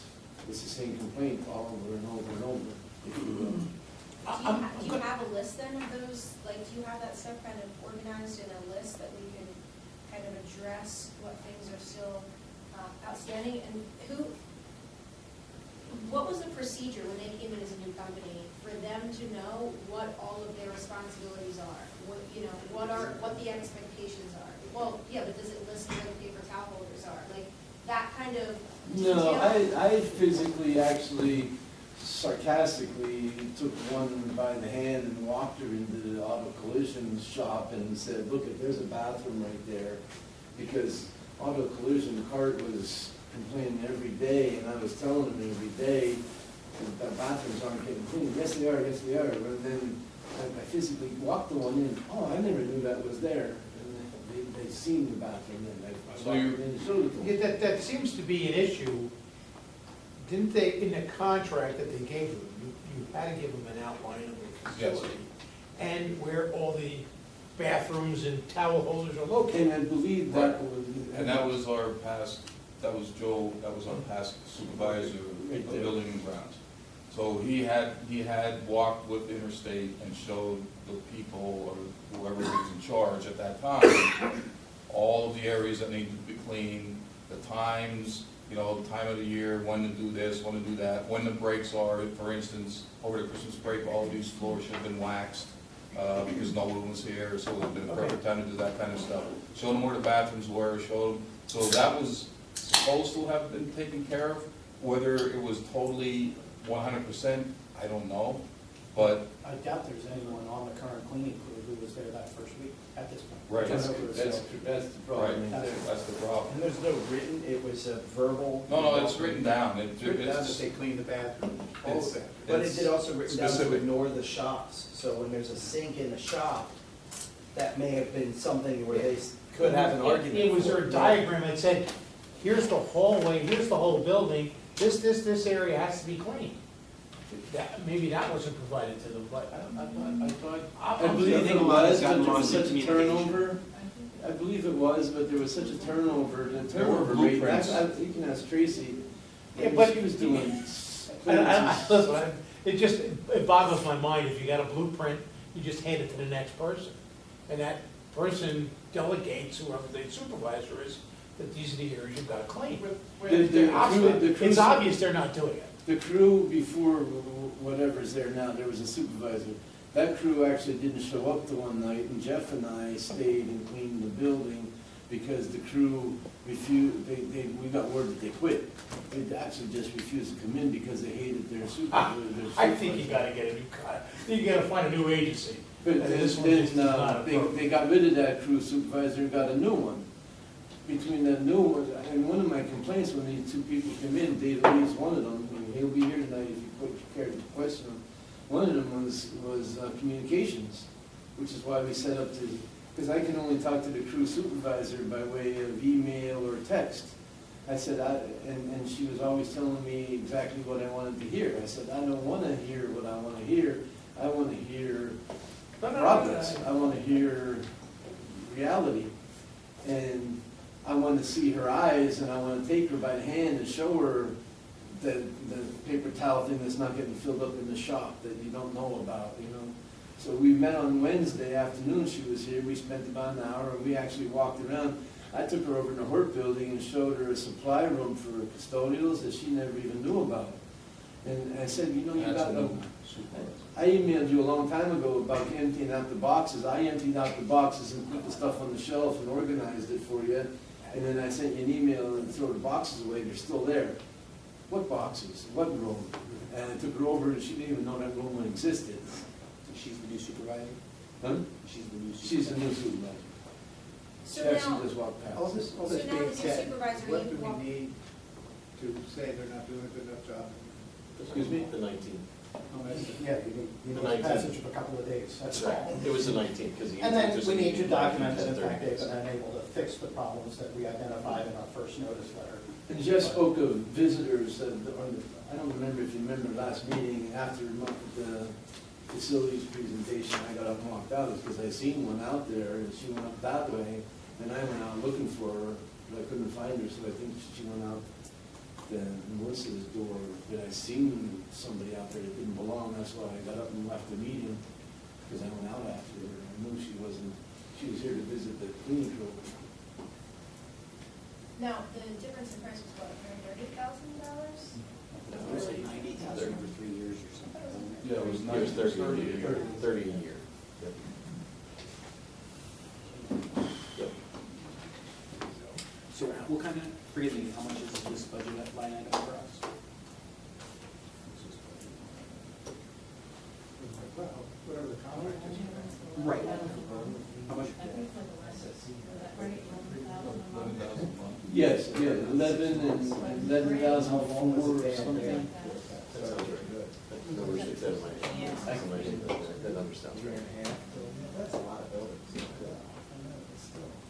it's the same complaint all over and over and over, if you will. Do you have a list then of those, like, do you have that stuff kind of organized in a list that we can kind of address what things are still outstanding? And what was the procedure when they came in as a new company for them to know what all of their responsibilities are? What the expectations are? Well, yeah, but does it list where the paper towel holders are? Like, that kind of detail? No, I physically, actually, sarcastically took one by the hand and walked her into the auto collision shop and said, look, there's a bathroom right there. Because auto collision cart was complaining every day, and I was telling them every day that bathrooms aren't getting clean. Yes, they are, yes, they are. And then I physically walked the one in. Oh, I never knew that was there. And they seen the bathroom, and I So walked you- in and showed it to them. Yeah, that seems to be an issue. Didn't they, in the contract that they gave them, you had to give them an outline of the facility and where all the bathrooms and towel holders are located? And I believe that was. And that was our past, that was Joe, that was our past supervisor Right of there. building and grounds. So he had walked with Interstate and showed the people or whoever was in charge at that time, all of the areas that needed to be cleaned, the times, the time of the year, when to do this, when to do that, when the breaks are. For instance, over the Christmas break, all of these floors should have been waxed, because no one was here, so it would have been a perfect time to do that kind of stuff. Show them where the bathrooms were, show them, so that was supposed to have been taken care of. Whether it was totally 100%, I don't know, but. I doubt there's anyone on the current cleaning crew who was there that first week at this point. Right. That's So- the problem. Right, right there. that's the problem. And there's no written, it was a verbal. No, it's written down. It's written down that they clean the bathroom, all It's- of that. But it did also written down to Specific. ignore the shops. So when there's a sink in the shop, that may have been something where they could have an argument. It was for. their diagram that said, here's the hallway, here's the whole building, this area has to be clean. Maybe that wasn't provided to them, but I thought, I'm I believe think it a lot has was, but gotten there was lost in such a communication. turnover. I believe it was, but there was such a turnover, the There were turnover rate. blueprints. You can ask Tracy. Yeah, but- She was doing. listen, it boggles my mind, if you got a blueprint, you just hand it to the next person. And that person delegates, whoever the supervisor is, that these are the areas you've got to clean. It's obvious they're not doing it. The crew before whatever's there now, there was a supervisor. That crew actually didn't show up the one night, and Jeff and I stayed and cleaned the building because the crew refused, we got word that they quit. They actually just refused to come in because they hated their supervisor. I think you gotta get a new guy, you gotta find a new agency. But And this one is not appropriate. they got rid of that crew supervisor and got a new one. Between that new one, and one of my complaints when these two people come in, Dave Lee's one of them, and he'll be here tonight if you care to question him. One of them was communications, which is why we set up to, because I can only talk to the crew supervisor by way of email or text. I said, and she was always telling me exactly what I wanted to hear. I said, I don't want to hear what I want to hear. I want to hear progress. I want to hear reality. And I want to see her eyes, and I want to take her by the hand and show her the paper towel thing that's not getting filled up in the shop that you don't know about, you know. So we met on Wednesday afternoon, she was here, we spent about an hour, and we actually walked around. I took her over in the Hort building and showed her a supply room for custodials that she never even knew about. And I said, you know, you got to, I emailed you a long time ago about emptying out the boxes. I emptied out the boxes and put the stuff on the shelf and organized it for you. And then I sent you an email and throw the boxes away, they're still there. What boxes? What room? And I took her over and she didn't even know that room existed. She's the new supervisor? Huh? She's the new supervisor? She's the new supervisor. She So now, actually just walked past. All this So now being with your said, supervisor, what you do walk- we need to say they're not doing a good enough job? Excuse me? The 19th. Yeah, you need a passage of a couple of days, that's all. It was the 19th, because he. And then there's we a need meeting to document that in 19th, fact they've 30 been able to fix the problems that we identified in our first notice letter. And Jeff spoke of visitors, I don't remember if you remember last meeting, after the facilities presentation, I got up and walked out, because I seen one out there, and she went up that way, and I went out looking for her, but I couldn't find her, so I think she went out to Melissa's door, but I seen somebody out there that didn't belong, that's why I got up and left the meeting, because I went out after her, I knew she was here to visit the cleaning crew. now, the difference in price was what, $130,000? It was like 90,000 for 3 years or something, wasn't it? Yeah, it was It was 30 a 30 year. 30 a year. Yep. Yep. So what kind of, forgive me, how much is this budget line item for us? Well, whatever the contract is. Right. How much? 11,000 a month. Yes, yeah, 11,004 or something. That sounds very good. That number sticks out of my head. That number sounds right. That's a lot of buildings.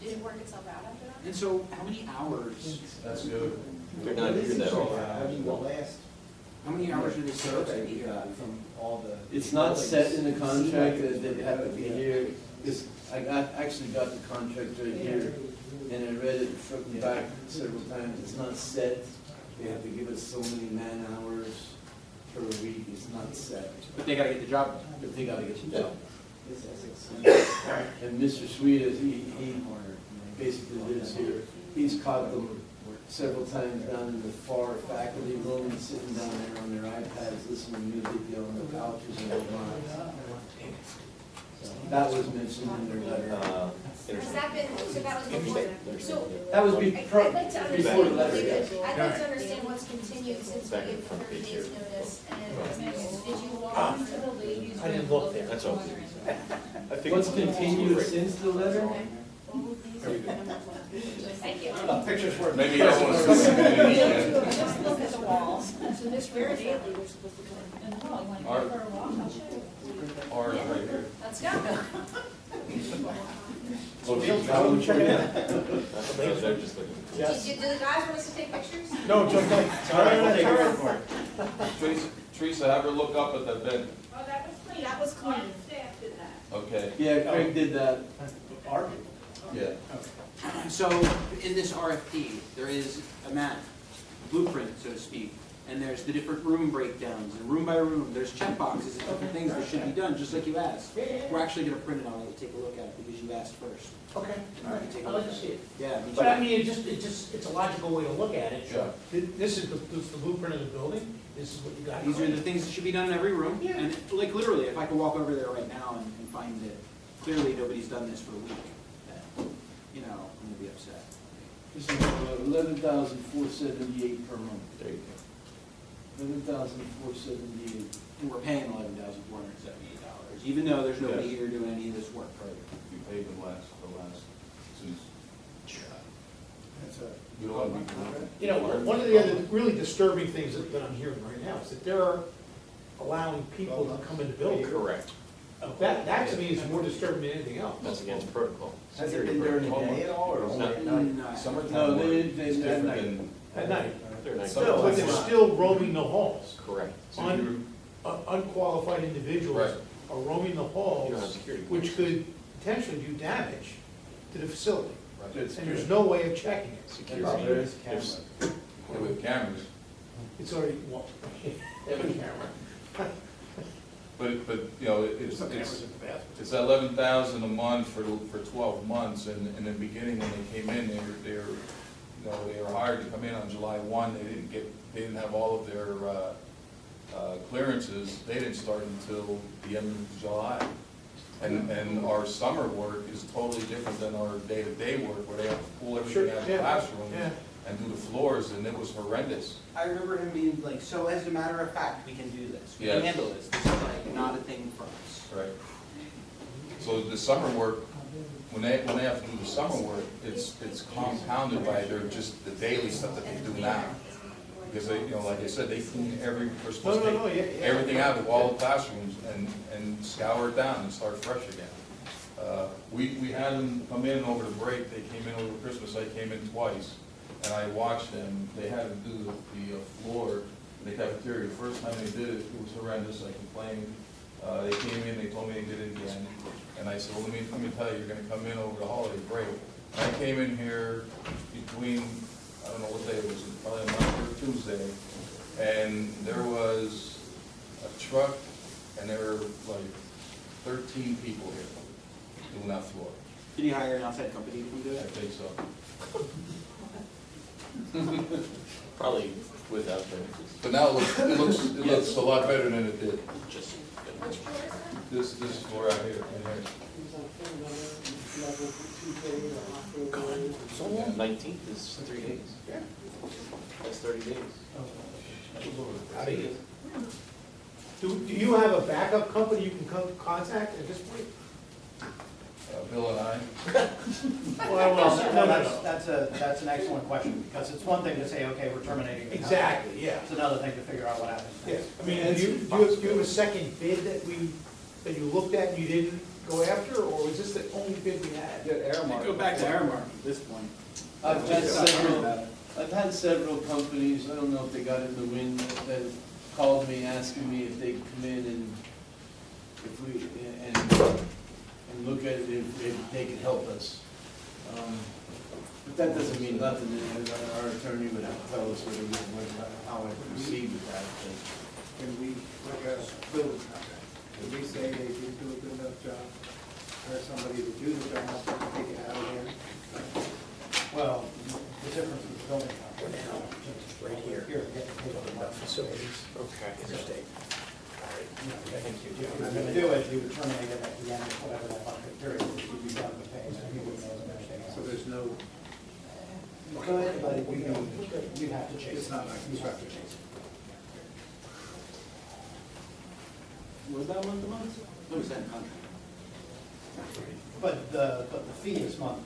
Did it work itself out after that? And so how many hours, That's good. They're not here that often. I mean, the last how many hours are they supposed to survey be we here? got from all the. It's not set in the contract that they have to be here, because I actually got the contract right here, and I read it from the back several times, it's not set. They have to give us so many man hours per week, it's not set, But they gotta get the job done. but they gotta get the job. This Essex. And Mr. Sweet, he basically lives here, he's caught them several times down in the far faculty room, sitting down there on their iPads, listening to music, on the couches and whatnot. That was mentioned in their letter. Has that been, so that was before, so That was I'd like to before the understand, letter, yes. I'd like to understand what's continued since we gave 30 days notice, and did you walk through the ladies? I didn't look there. That's all. I think What's continued since the letter? Thank you. Pictures worth. Maybe you don't want to see it. Just look at the walls. So this where daily, we're supposed to come in. And you want to Art. go for a walk? I'll show you. Ours right here. Let's go. Check it out. They're just looking. Do the guys want us to take pictures? No, Joe, sorry. Teresa, have her look up at that bed. Oh, that was clean. That was clean. Staff did that. Okay, Yeah, Craig did that. Art? yeah. So in this RFP, there is a map, blueprint, so to speak, and there's the different room breakdowns, and room by room, there's check boxes and different things that should be done, just like you asked. We're actually gonna print it out and take a look at it because you asked first. Okay, all right, Take a I'd look like to at see it. Yeah, But I mean, it's a logical way to look at it. Sure. This is the blueprint of the building, this is what you got. These are the things that should be done in every room, Yeah. and like literally, if I could walk over there right now and find that clearly nobody's done this for a week, then, you know, I'm gonna be upset. This is 11,478 per month. There you go. 11,478. And we're paying $11,478, even though there's nobody Yes. here doing any of this work. You paid the last, since, That's a. you don't want to be. You know, one of the other really disturbing things that I'm hearing right now is that they're allowing people to come in the building. Correct. That to me is more disturbing than anything else. That's against protocol. Has it been during the day at all, or only at night? No. Summertime No, work they- is at different night. than. At night, They're not- Still, but they're still roaming the halls. Correct. So you're- Unqualified individuals Right. are roaming the You don't have halls, security. which could potentially do damage to the facility. That's And there's good. no way of checking it. Well, there is There's- cameras. Yeah, with cameras, It's already, well, every camera. but, you know, it's 11,000 a month for 12 months, and in the beginning, when they came in, they were hired to come in on July 1, they didn't have all of their, clearances, they didn't start until the end of July. And our summer work is totally different than our day-to-day work, where they have to pull everything out of the Sure, yeah, classroom yeah. and do the floors, and it was horrendous. I remember him being like, so as a matter of fact, we can do this, we can Yes. handle this, this is like not a thing for us. Right. So the summer work, when they have to do the summer work, it's compounded by the daily stuff that they do now. Because they, you know, like I said, they clean they're supposed to No, take yeah. everything out of all the classrooms and scour it down and start fresh again. We had them come in over the break, they came in over Christmas, I came in twice, and I watched them, they had to do the floor in the cafeteria. The first time they did it, it was horrendous, I complained. They came in, they told me they did it again, and I said, well, let me tell you, you're gonna come in over the holiday break. And I came in here between, I don't know what day it was, probably a Monday or Tuesday, and there was a truck, and there were like 13 people here doing that floor. Did you hire an outside company to do I it? think so. Probably without them. But now it looks a lot better than it did. Just. This floor out here, right So 19th is 3 days. Yeah. That's 30 days. Out of here. Do you have a backup company you can contact at this point? Bill and I. Well, That's an excellent question, because it's one thing to say, okay, we're terminating the contract. exactly, yeah. It's another thing to figure out what happens Yeah, next. I mean, do you have a second bid that you looked at and you didn't go after, or was this the only bid we had? Go back to Aramark at this point. I've had several companies, I don't know if they got in the wind, that called me asking me if they'd come in and if we, and look at it, if they could help us. But that doesn't mean nothing, our attorney would have to tell us how I proceed with that. Can we, like a building contract, can we say they didn't do a good enough job? Hire somebody to do the job, take it out of here? Well, the difference with the building contract. Right here. Here, get the paper on that. Facilities. Okay. Interstate. Thank you. If you're gonna do it, you would terminate it at the end of whatever that month period is, you'd be done with paying, and you wouldn't know the next day. So there's no, Good, but you'd have to chase. it's not like construction. Was that month to month? What was that in contract? But the fee is monthly.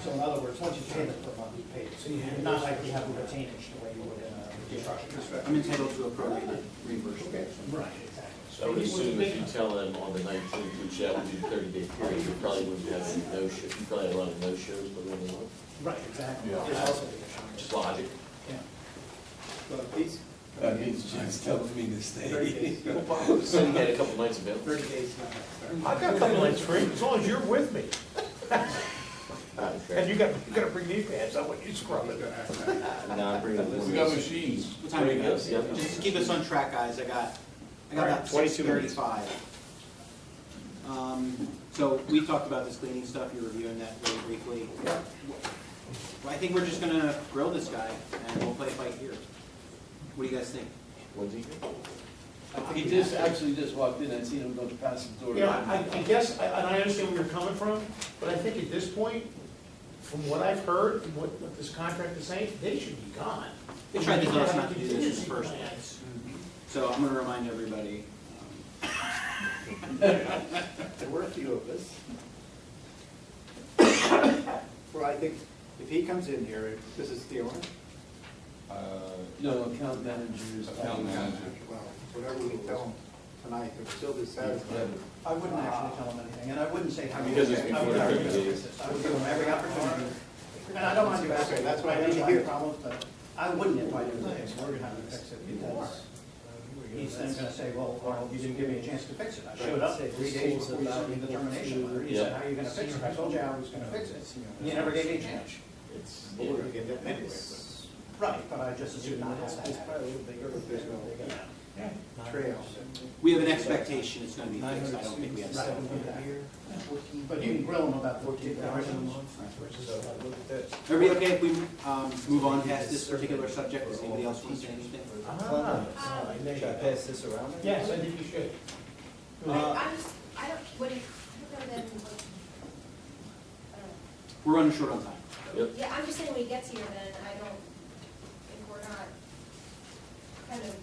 So in other words, once you pay them per month, you pay it. So you're not like you have a retainage the way you would in a construction. I'm entitled to a prorated reimbursement. Right, exactly. So I would assume if you tell them on the 19th, which that would be 30-day period, you probably wouldn't have any no-shows, you probably have a lot of no-shows within the month. Right, exactly. Yeah. There's also the issue. Just logic. Yeah. But these, That means Jim's telling me to 30 stay. days, So you had a couple nights available. 30 days, not necessary. I've got a couple nights free, as long as you're with me. And you gotta bring knee pads, I want you scrubbing. Now I'm bringing We got machines. What time do we go? Yes, yeah. Just to keep us on track, guys, I got about 22 minutes. 6:35. So we talked about this cleaning stuff, you're reviewing that really briefly. Well, I think we're just gonna grill this guy and we'll play a fight here. What do you guys think? When's he here? He just, actually just walked in, I seen him go past the door. Yeah, I guess, and I understand where you're coming from, but I think at this point, from what I've heard, and what this contract is saying, they should be gone. They tried to tell us They not to do this in the contingency first plans. place. So I'm gonna remind everybody, There were a few of us. Well, I think if he comes in here, this is the owner, No, account managers. Account manager. well, whatever we can tell him tonight, they're still dissatisfied. I wouldn't actually tell them anything, and I wouldn't say how. Because it's I before would the never 30 fix days. this. I would give them every opportunity, and I don't mind you asking. Okay, that's what I have need to any hear. problems, but I wouldn't invite him to fix it, we're gonna have to fix it, because he's then gonna say, well, you didn't give me a chance to fix it. I showed up 3 days before you sent me the termination letter. You said, how are you gonna fix it? I told you I was gonna fix it. And you never gave me a chance. It's, But we're gonna get that anyway, Right, but I just assumed not have but that. probably a little bigger, but there's no trail. we have an expectation it's gonna be fixed, I don't think we have to settle for that. But you can grill them about 14,000. Everybody okay if we move on past this particular subject, does anybody else want to say anything? Should I pass this around? Yes, I think you should. I don't, what do you, I don't know then, what, I don't know. We're running short on time. yep. Yeah, I'm just saying when he gets here, then I don't, if we're not kind of,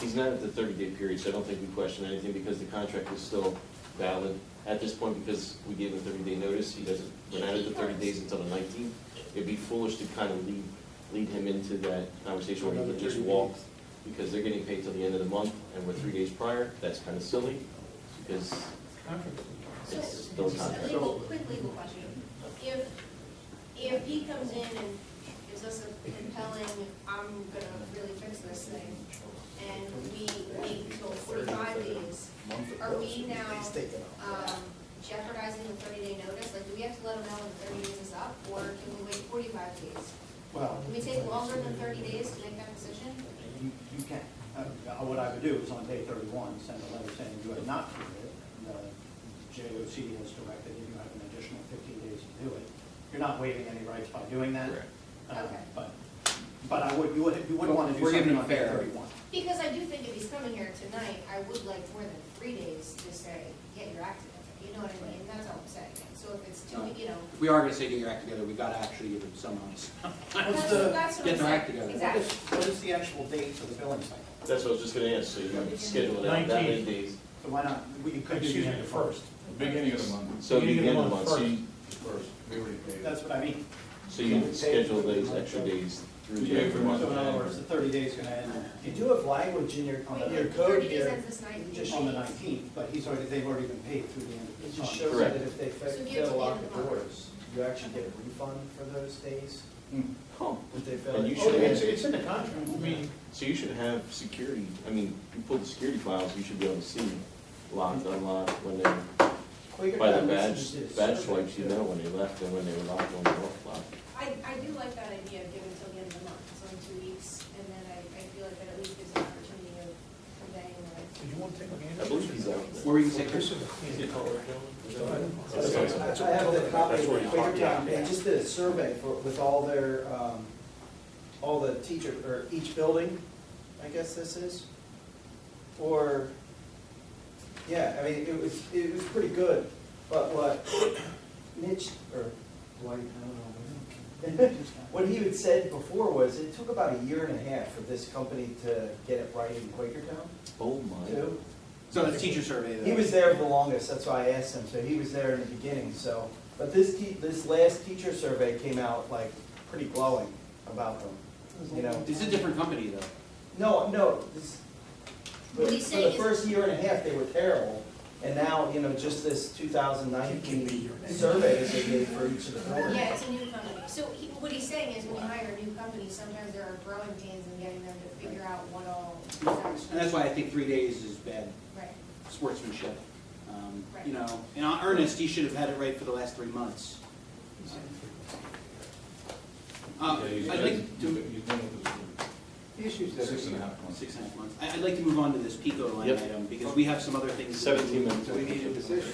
He's not at the 30-day period, so I don't think we question anything because the contract is still valid. At this point, because we gave him a 30-day notice, he doesn't, we're not at the 30 days until the 19th. It'd be foolish to kind of lead him into that conversation where he can just walk, because they're getting paid till the end of the month, and we're 3 days prior. That's kind of silly, because it's still a a contract. quick legal question. If he comes in and gives us a compelling, I'm gonna really fix this thing, and we wait until 45 days, are we now jeopardizing the 30-day notice? Like, do we have to let him know when 30 days is up, or can we wait 45 days? Well, Can we take longer than 30 days to make that decision? you can. What I would do is on day 31, send a letter saying you have not cleared it. The JOC has directed you have an additional 15 days to do it. You're not waiving any rights by doing that. Correct. Okay. But you wouldn't want to do We're giving something him on day fair. 31. Because I do think if he's coming here tonight, I would like more than 3 days to say, get your act together. You know what I mean? That's all I'm saying. So if it's No. you know. If we are gonna say get your act together, we gotta actually give them some honest. That's the- what I'm get their act saying. together. Exactly. What is the actual date for the billing cycle? That's what I was just gonna ask, so you schedule it out that many 19th. days. So why not, you could do Excuse me, the the first. Beginning of the month. So Beginning beginning of of the the month month, First, we already paid. That's what I mean. so you schedule those extra days through Yeah, the for month. So in other words, the 30 days is going to end You do have language in your Wait, code 30 days here. ends this night. just on the 19th, but they've already been paid through the end of It the just month. shows Correct. that if they So give it to fail the to lock end of the the month. doors, you actually get a refund for those days Huh. if they fail. And you Oh, should it's in the contract, I mean, So you should have security, I mean, you pull the security files, you should be able to see locked, unlocked, when they, by the badge swipes, you know when they left and when they were locked, when they were off locked. I do like that idea of giving until the end of the month. It's only 2 weeks, and then I feel like that at least gives an opportunity of conveying the. did you want to take a hand? I believe he's out. What were you gonna say, Chris? I have the copy of the Quakertown, they just did a survey with all their, all the teacher, or each building, I guess this is. Or, yeah, I mean, it was pretty good, but what Mitch, or Dwight, I don't know. What he had said before was, it took about 1.5 years for this company to get it right in Quakertown, Oh my. too. So it's teacher survey though. He was there the longest, that's why I asked him, so he was there in the beginning, so. But this last teacher survey came out like pretty glowing about them, you know. It's a different company though. No, this, What he's for saying the is- first 1.5 years, they were terrible. And now, you know, just this 2019 surveys they did for each of the buildings. Yeah, it's a new company. So what he's saying is when you hire a new company, sometimes there are growing pains in getting them to figure out what all is actually. And that's why I think 3 days is bad Right. sportsmanship. Right. You know, in all earnest, he should have had it right for the last 3 months. Yeah, he's I'd like to, he's been with us The issues for that. 6.5 months. 6.5 months. I'd like to move on to this PICO line Yep. item, because we have some other things. 17 minutes. So we need a decision.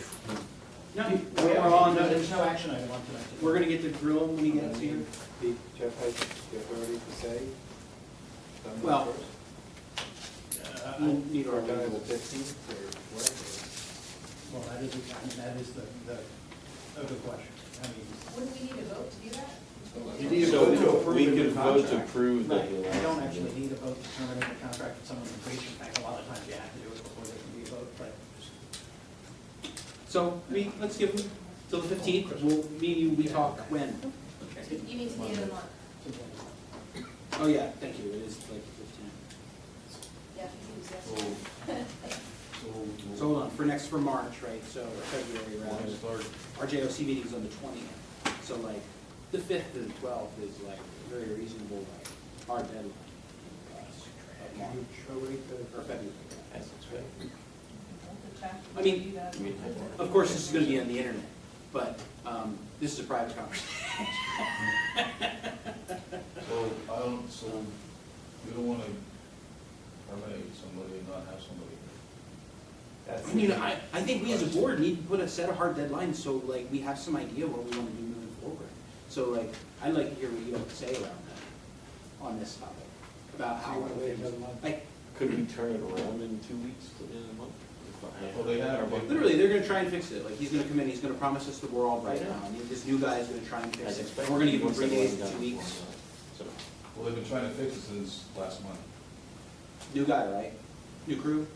No, we're on, There's no action item on tonight. we're gonna get to grill him when he gets here. Jeff has the authority to say. done that Well- first. You need our Guys, guidance. 15th or whatever. Well, that is a good question. I mean, Wouldn't we need a vote to do that? You need a So vote to approve we the could vote to contract. approve that. right, you don't actually need a vote to terminate the contract with someone's completion. In fact, a lot of times you have to do it before there can be a vote, but So, let's give them till the 15th, we'll, me and you, we talk when? You need to be in the month. Oh, yeah, thank you, it is like the 15th. Yeah, Tuesday. So hold on, for March, right, so, or February When rather, we start, our JOC meeting's on the 20th. So like, the 5th to the 12th is like very reasonable, like, hard deadline. Of March, or February. I mean, of course, this is gonna be on the internet, but, this is a private conversation. so we don't wanna terminate somebody and not have somebody. I mean, I think we as a board need to put a set of hard deadlines, so like, we have some idea what we wanna do moving forward. So like, I'd like to hear what you have to say around that, on this topic, about how, like, Could we turn it around in 2 weeks to the end of the month? Well, they have- literally, they're gonna try and fix it, like, he's gonna come in, he's gonna promise us the world right now, and this new guy's gonna try and fix As it. expected. And we're gonna give him Once 3 that days line to got 2 weeks. So, Well, they've been trying to fix it since last month. New guy, right? New crew?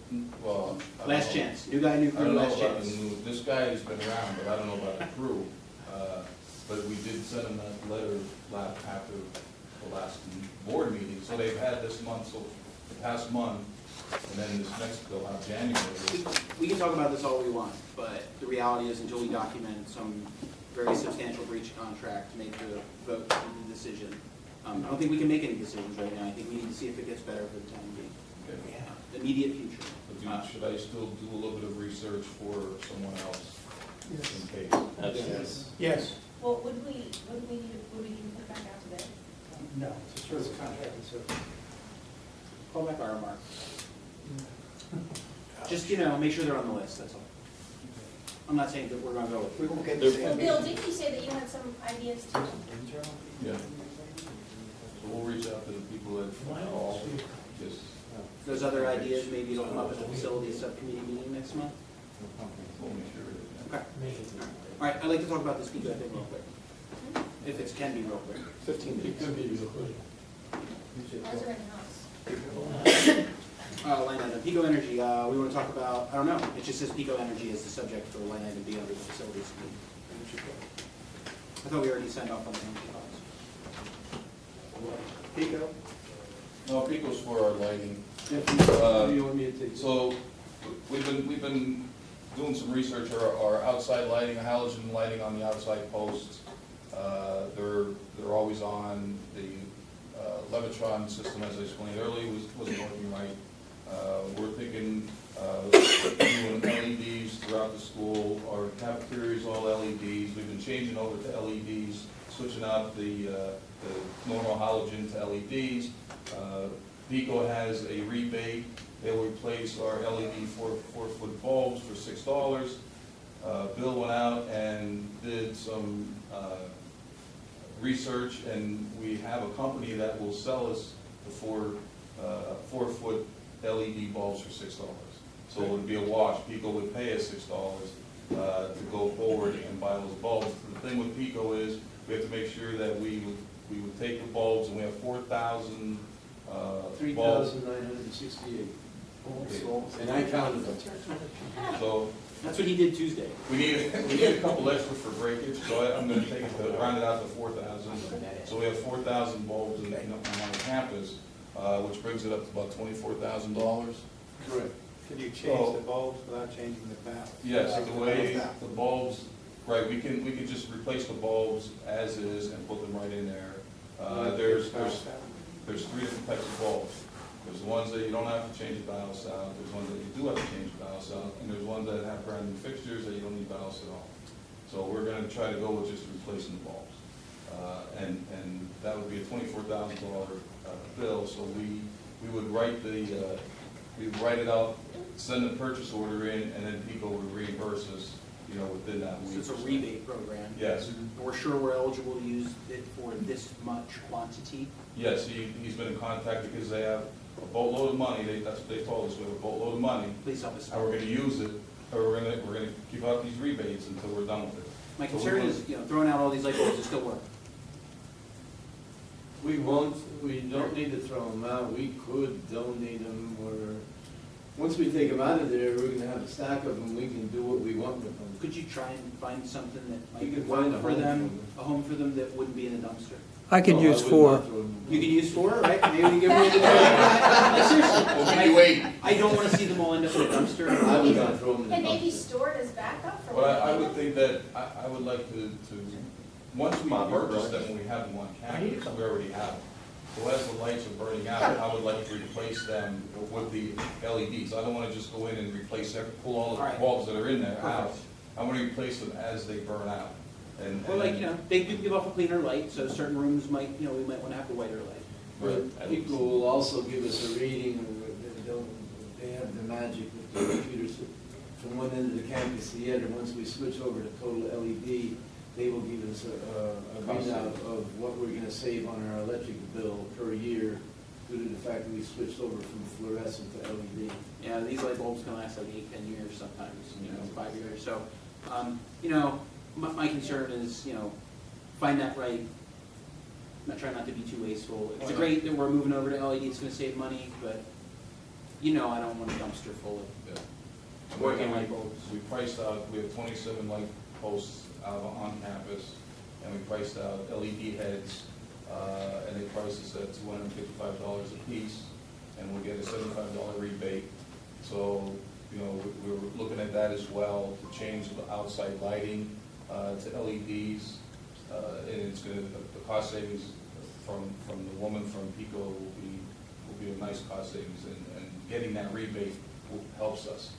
Well, I don't Last know. chance, new guy, new I crew, don't know last about the chance. new, this guy has been around, but I don't know about the crew. But we did send them that letter after the last board meeting, so they've had this month, so the past month, and then this next, they'll have January. We can talk about this all we want, but the reality is until we document some very substantial breach of contract to make the vote, the decision, I don't think we can make any decisions right now. I think we need to see if it gets better for the time being. Okay. Immediate future. But should I still do a little bit of research for someone else in case? absolutely. Yes. Well, would we need to put back out to bid? No, it's just a contract, so. Call back our remark. Just, make sure they're on the list, that's all. I'm not saying that we're gonna go with. We won't get They're- the Well, same. Bill, didn't you say that you had some ideas too? Yeah. So we'll reach out to the people that all, just, Those other ideas, maybe it'll come up at the facilities subcommittee meeting next month? we'll make sure it is. Okay. All right, I'd like to talk about this Pico thing real quick, if it can be real quick. 15 days. Ours are in-house. Line item, Pico Energy, we want to talk about, I don't know, it just says Pico Energy as the subject for line item B under the facilities committee. I thought we already signed off on the energy costs. Pico? No, Pico's for our lighting. What do you want me to take? So, we've been doing some research, our outside lighting, halogen lighting on the outside posts. They're always on. The Levitron system, as I explained earlier, wasn't working right. We're thinking, doing LEDs throughout the school. Our cafeteria's all LEDs. We've been changing over to LEDs, switching out the normal halogen to LEDs. Pico has a rebate. They'll replace our LED 4-foot bulbs for $6. Bill went out and did some research, and we have a company that will sell us the 4-foot LED bulbs for $6. So it would be a wash. Pico would pay us $6 to go forward and buy those bulbs. The thing with Pico is we have to make sure that we would take the bulbs, and we have 4,000 bulbs. 3,968. And I counted them. So That's what he did Tuesday. we need a couple extra for breakage, so I'm gonna take it to, round it out to 4,000. So we have 4,000 bulbs on our campus, which brings it up to about $24,000. Correct. Could you change the bulbs without changing the valve? Yes, the way the bulbs, right, we can just replace the bulbs as is and put them right in there. There's 3 different types of bulbs. There's the ones that you don't have to change the valves out, there's ones that you do have to change the valves out, and there's ones that have brand new fixtures that you don't need valves at all. So we're gonna try to go with just replacing the bulbs. And that would be a $24,000 bill, so we would write it out, send the purchase order in, and then people would reimburse us within that week. So it's a or so. rebate program. Yes, And we're sure we're eligible to use it for this much quantity? yes, he's been in contact because they have a boatload of money, that's what they told us, we have a boatload of money, Please help us. and we're gonna use it, or we're gonna give out these rebates until we're done with it. My concern is, throwing out all these light bulbs, it still work. We don't need to throw them out, we could donate them, or, once we take them out of there, we're gonna have a stack of them, we can do what we want with them. Could you try and find something that You might can work find a for home them, for a home for them that wouldn't be in a dumpster? I could No, use would 4. not throw them. You can use 4, right? Maybe we can give away the Seriously. We'll give you 8. I don't wanna see them all end up in a dumpster. I would not throw them in the And maybe dumpster. stored as backup for. Well, I when would think that, I would like to, once we purchase them, we have them on campus, we already have them. So as the lights are burning out, I would like to replace them with the LEDs. I don't wanna just go in and pull all the Alright. bulbs that are in there out. Perfect. I wanna replace them as they burn out. And Or like, they do give off a cleaner light, so certain rooms might, we might wanna have the whiter light. But people will also give us a reading, they have the magic with the computers from one end of the campus to the other. Once we switch over to total LED, they will give us a readout of what we're gonna save on our electric bill per year due to the fact that we switched over from fluorescent to LED. Yeah, these light bulbs can last like 8, 10 years sometimes, 5 years. So, my concern is, find that right. Try not to be too wasteful. It's great that we're moving over to LED, it's gonna save money, but, I don't want a dumpster full Yeah. of working light bulbs. We priced out, we have 27 light posts out on campus, and we priced out LED heads, and they priced us at $255 a piece, and we'll get a $75 rebate. So, we're looking at that as well, to change the outside lighting to LEDs, and it's gonna, the cost savings from the woman from Pico will be a nice cost savings, and getting that rebate helps us.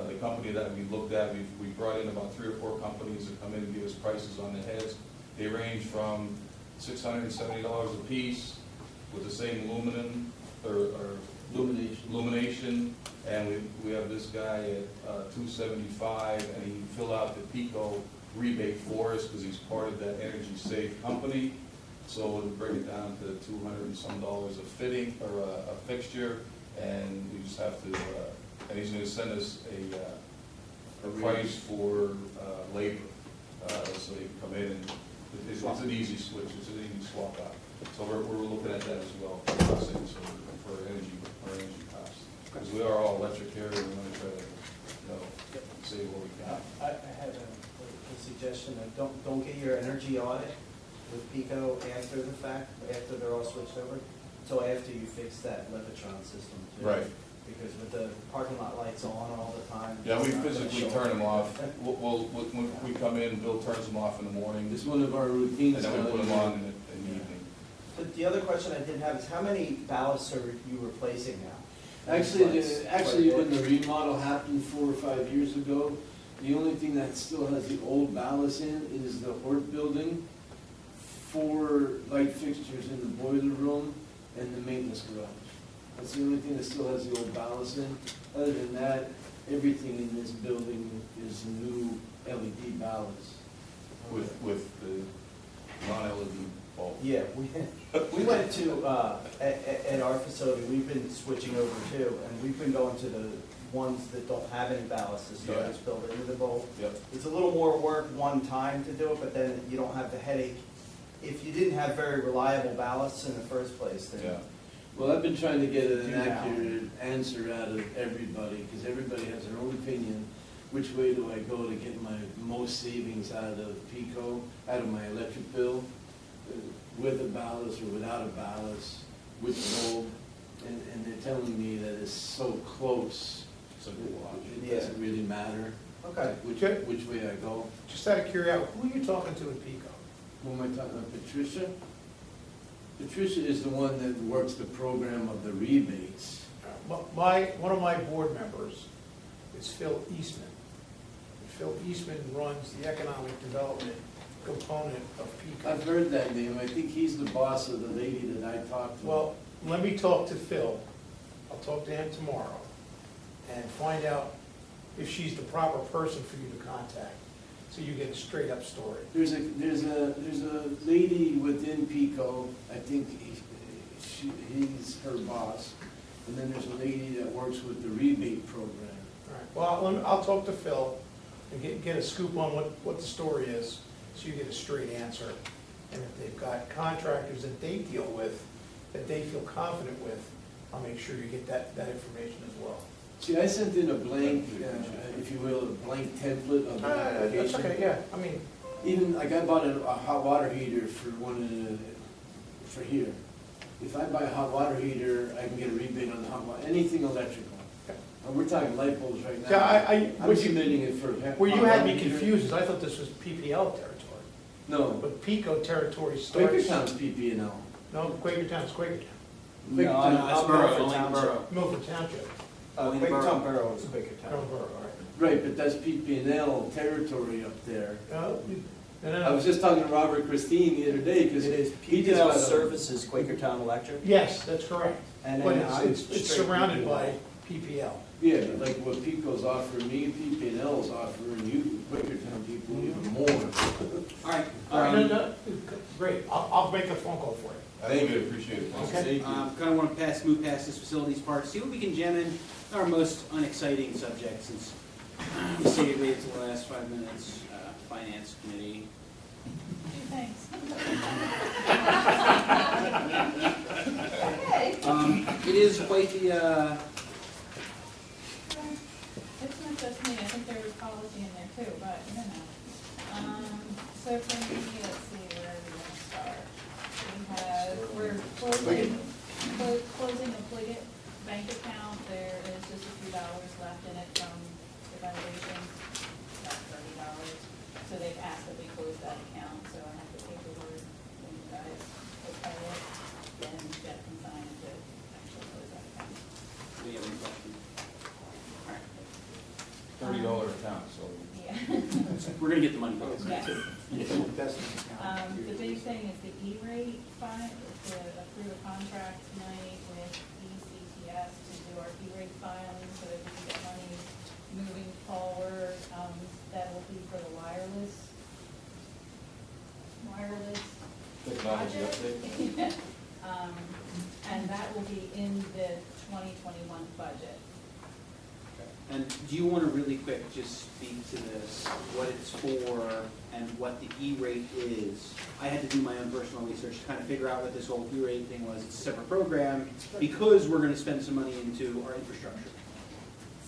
The company that we looked at, we brought in about 3 or 4 companies that come in and give us prices on the heads. They range from $670 a piece with the same aluminum or illumination, and we have this guy at $275, and he fill out the Pico rebate for us because he's part of that Energy Save company. So it'll bring it down to $200 and some a fitting or a fixture, and we just have to. And he's gonna send us a price for labor, so they can come in and, it's an easy switch, it's an easy swap out. So we're looking at that as well, for costing, so for energy costs. Because we are all electric here, and we wanna try to, save what we can. I have a suggestion, don't get your energy audit with Pico after the fact, after they're all switched over, until after you fix that Levitron system too. Right. Because with the parking lot lights on all the time. Yeah, we it's not gonna physically show turn up. them off. When we come in, Bill turns them off in the morning, It's one of our and routines. then we put them on in the evening. But the other question I did have is how many ballasts are you replacing now? Actually, when the remodel happened 4 or 5 years ago, the only thing that still has the old ballast in is the Hort building, 4 light fixtures in the boiler room, and the maintenance garage. That's the only thing that still has the old ballast in. Other than that, everything in this building is new LED ballast. With the non-LED bulb. Yeah, we went to, at our facility, we've been switching over too, and we've been going to the ones that don't have any ballast, the starters built into the bulb. Yep. It's a little more work one time to do it, but then you don't have the headache. If you didn't have very reliable ballasts in the first place, then. Yeah. Well, I've been trying to get an Do now. accurate answer out of everybody, because everybody has their own opinion. Which way do I go to get my most savings out of Pico, out of my electric bill, with a ballast or without a ballast, with bulb? And they're telling me that it's so close, it doesn't really matter Okay. which way I go. Just out of curiosity, who are you talking to at Pico? Who am I talking about, Patricia? Patricia is the one that works the program of the rebates. One of my board members is Phil Eastman. Phil Eastman runs the economic development component of Pico. I've heard that name, I think he's the boss of the lady that I talked to. Well, let me talk to Phil. I'll talk to him tomorrow and find out if she's the proper person for you to contact. so you get a straight up story. There's a lady within Pico, I think he's her boss, and then there's a lady that works with the rebate program. All right, well, I'll talk to Phil and get a scoop on what the story is, so you get a straight answer. And if they've got contractors that they deal with, that they feel confident with, I'll make sure you get that information as well. See, I sent in a blank, if you will, a blank template of the That's application. okay, yeah, I mean, Even, like I bought a hot water heater for for here. If I buy a hot water heater, I can get a rebate on the hot water, anything electrical. And we're talking light bulbs right now. yeah, I'm submitting it for. where you had me confused is I thought this was PPL territory, No, but Pico territory starts. Quakertown's PP&L. No, Quakertown's Quakertown, No, I'm That's I'm borough, Milford only Township. borough. Milford Township, Only Quakertown borough. Borough is Quakertown. Town Borough, all right. Right, but that's PP&L territory up there. No, I was just talking to Robert Christine the other day, because It is he just PPL got a. Services Quakertown Electric. yes, that's correct, And but then I'm it's straight surrounded PPL. by PPL. Yeah, but like what Pico's offering me, PP&L's offering you, Quakertown people even more. All right, All right, no, great, I'll make a phone call for you. I think we'd appreciate it. Okay. kind of want to move past this facilities part, see what we can jam in our most unexciting subject, since we saved it to the last 5 minutes, finance committee. Thanks. It is quite the, It's not just me, I think there was policy in there too, but, you know. So for me, let's see, where are we gonna start? We're closing a Pliget bank account, there is just a few dollars left in it from the renovation, about $30. So they've asked that we close that account, so I have the paperwork, when you guys okay it, then Jeff can sign it to actually close that account. do you have any questions? All right, $30 account, so. Yeah. we're gonna get the money back. Yes. That's the account. The big thing is the E-rate file, to approve a contract tonight with ECTS to do our E-rate filing so that we can get money moving forward. That will be for the wireless Technology project. And that will be in the 2021 budget. And do you want to really quick just speak to this, what it's for and what the E-rate is? I had to do my own personal research to kind of figure out what this whole E-rate thing was. It's a separate program because we're going to spend some money into our infrastructure.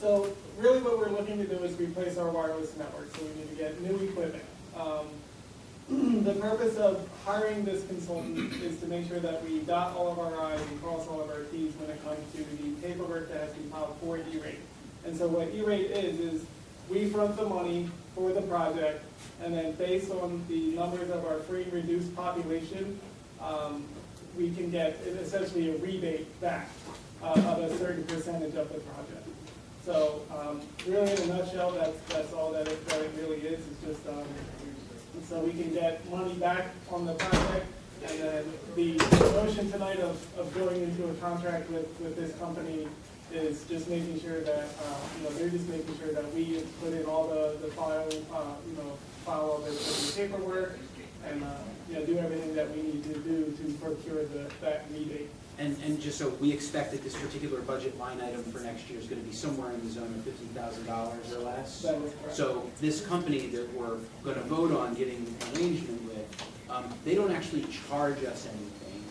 So really what we're looking to do is replace our wireless network, so we need to get new equipment. The purpose of hiring this consultant is to make sure that we dot all of our i's and cross all of our t's when it comes to the paperwork that has to be filed for E-rate. And so what E-rate is we front the money for the project, and then based on the numbers of our free and reduced population, we can get essentially a rebate back of a certain percentage of the project. So really in a nutshell, that's all that it really is. It's just so we can get money back on the project, and then the notion tonight of going into a contract with this company is just making sure that, they're just making sure that we put in all the file, file all the paperwork, and, do everything that we need to do to procure that rebate. And just so we expect that this particular budget line item for next year is going to be somewhere in the zone of $50,000 or less. That is correct. So this company that we're going to vote on getting an arrangement with, they don't actually charge us anything.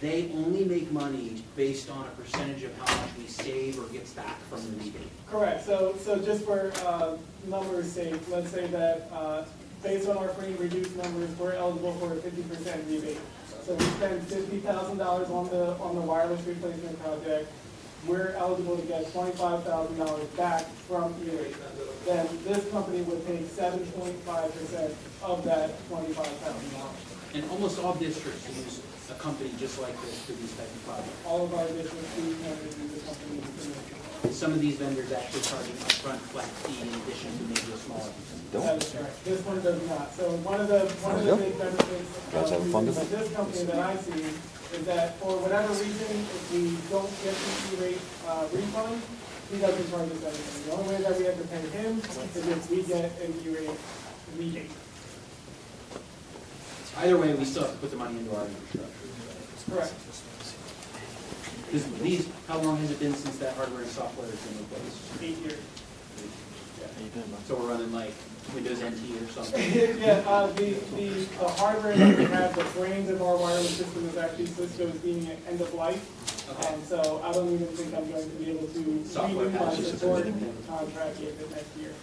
They only make money based on a percentage of how much we save or gets back from the rebate. Correct. So just for numbers' sake, let's say that based on our free and reduced numbers, we're eligible for a 50% rebate. So we spend $50,000 on the wireless replacement project. We're eligible to get $25,000 back from E-rate. Then this company would take 7.5% of that $25,000. And almost all districts use a company just like this for these type of projects. All of our districts do members use the company. Some of these vendors actually charge an upfront flat fee in addition to maybe a smaller. That is correct. This one does not. So one of the big benefits of using this company that I see is that for whatever reason, if we don't get the E-rate refund, he doesn't charge us anything. The only way that we have to pay him is if we get an E-rate meeting. Either way, we still have to put the money into our infrastructure. Correct. These, how long has it been since that hardware and software has been replaced? 8 years. So we're running like Windows NT or something? Yeah, the hardware that we have, the brains of our wireless system is actually Cisco's deeming it end of life. Okay. So I don't even think I'm going to be able to Software renew my patches. support contract with it next year.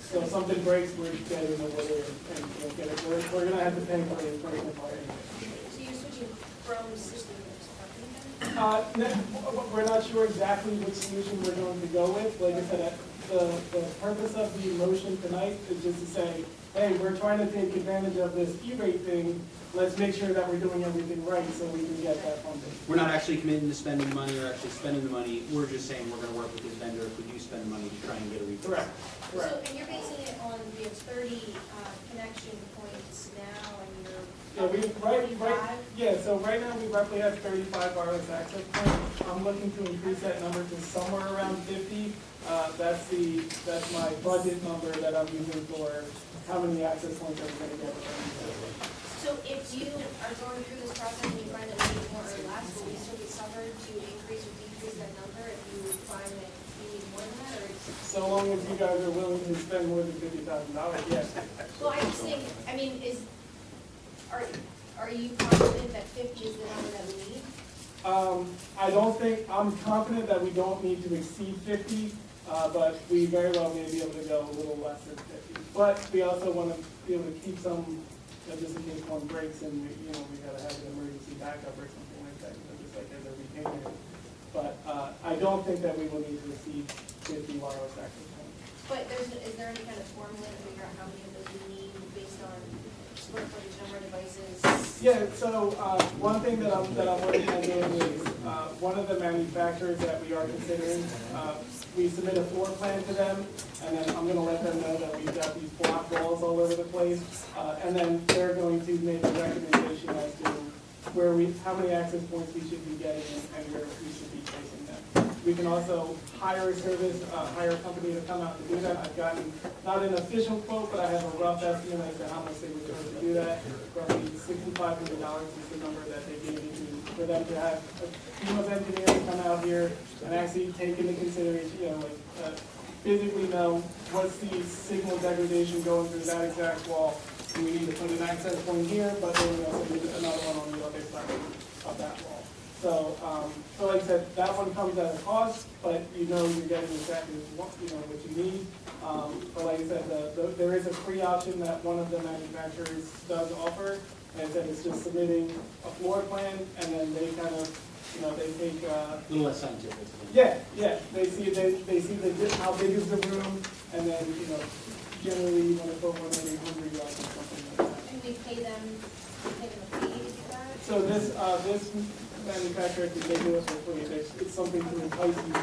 So if something breaks, we're getting the order and we'll get it. We're gonna have to pay for the replacement part anyway. So you're switching from system to company then? We're not sure exactly which solution we're going to go with. Like I said, the purpose of the motion tonight is just to say, hey, we're trying to take advantage of this E-rate thing. Let's make sure that we're doing everything right so we can get that funding. We're not actually committing to spending the money or actually spending the money. We're just saying we're gonna work with this vendor if we do spend the money to try and get a return. Correct, So, correct. and you're basing it on, we have 30 connection points now, and Yeah, we, you're right, 45? yeah, so right now we roughly have 35 wireless access points. I'm looking to increase that number to somewhere around 50. That's my budget number that I'm using for how many access points are we gonna get. So if you are going through this process and you find that you need more or less, will you still be suffered to increase or decrease that number if you find that you need more than that, or it's? So long as you guys are willing to spend more than $50,000, yes. Well, I just think, I mean, are you confident that 50 is the number that we need? I don't think, I'm confident that we don't need to exceed 50, but we very well may be able to go a little less than 50. But we also want to be able to keep some, just in case one breaks and, we gotta have an emergency backup or something like that, just like as a retainer. But I don't think that we will need to exceed 50 wireless access points. But is there any kind of formula to figure out how many of those we need based on square footage, number of devices? Yeah, so one thing that I'm working on doing is, one of the manufacturers that we are considering, we submit a floor plan to them, and then I'm gonna let them know that we've got these block walls all over the place, and then they're going to make a recommendation as to how many access points we should be getting and where we should be placing them. We can also hire a service, hire a company to come out to do that. I've gotten, not an official quote, but I have a rough estimate as to how much they would charge to do that. Roughly $6,500 is the number that they gave me for them to have a team of engineers come out here and actually take into consideration, physically know what's the signal degradation going through that exact wall. And we need to put an access point here, but then we also need another one on the other side of that wall. So, like I said, that one comes at a cost, but you're getting exactly what you need. But like I said, there is a free option that one of the manufacturers does offer. And I said it's just submitting a floor plan, and then they kind of, they take, A little less scientific. yeah, they see how big is the room, and then, generally you want to put one every 100 yards or something like that. And we pay them a fee to do that? So this manufacturer, they do it for free. It's something to entice you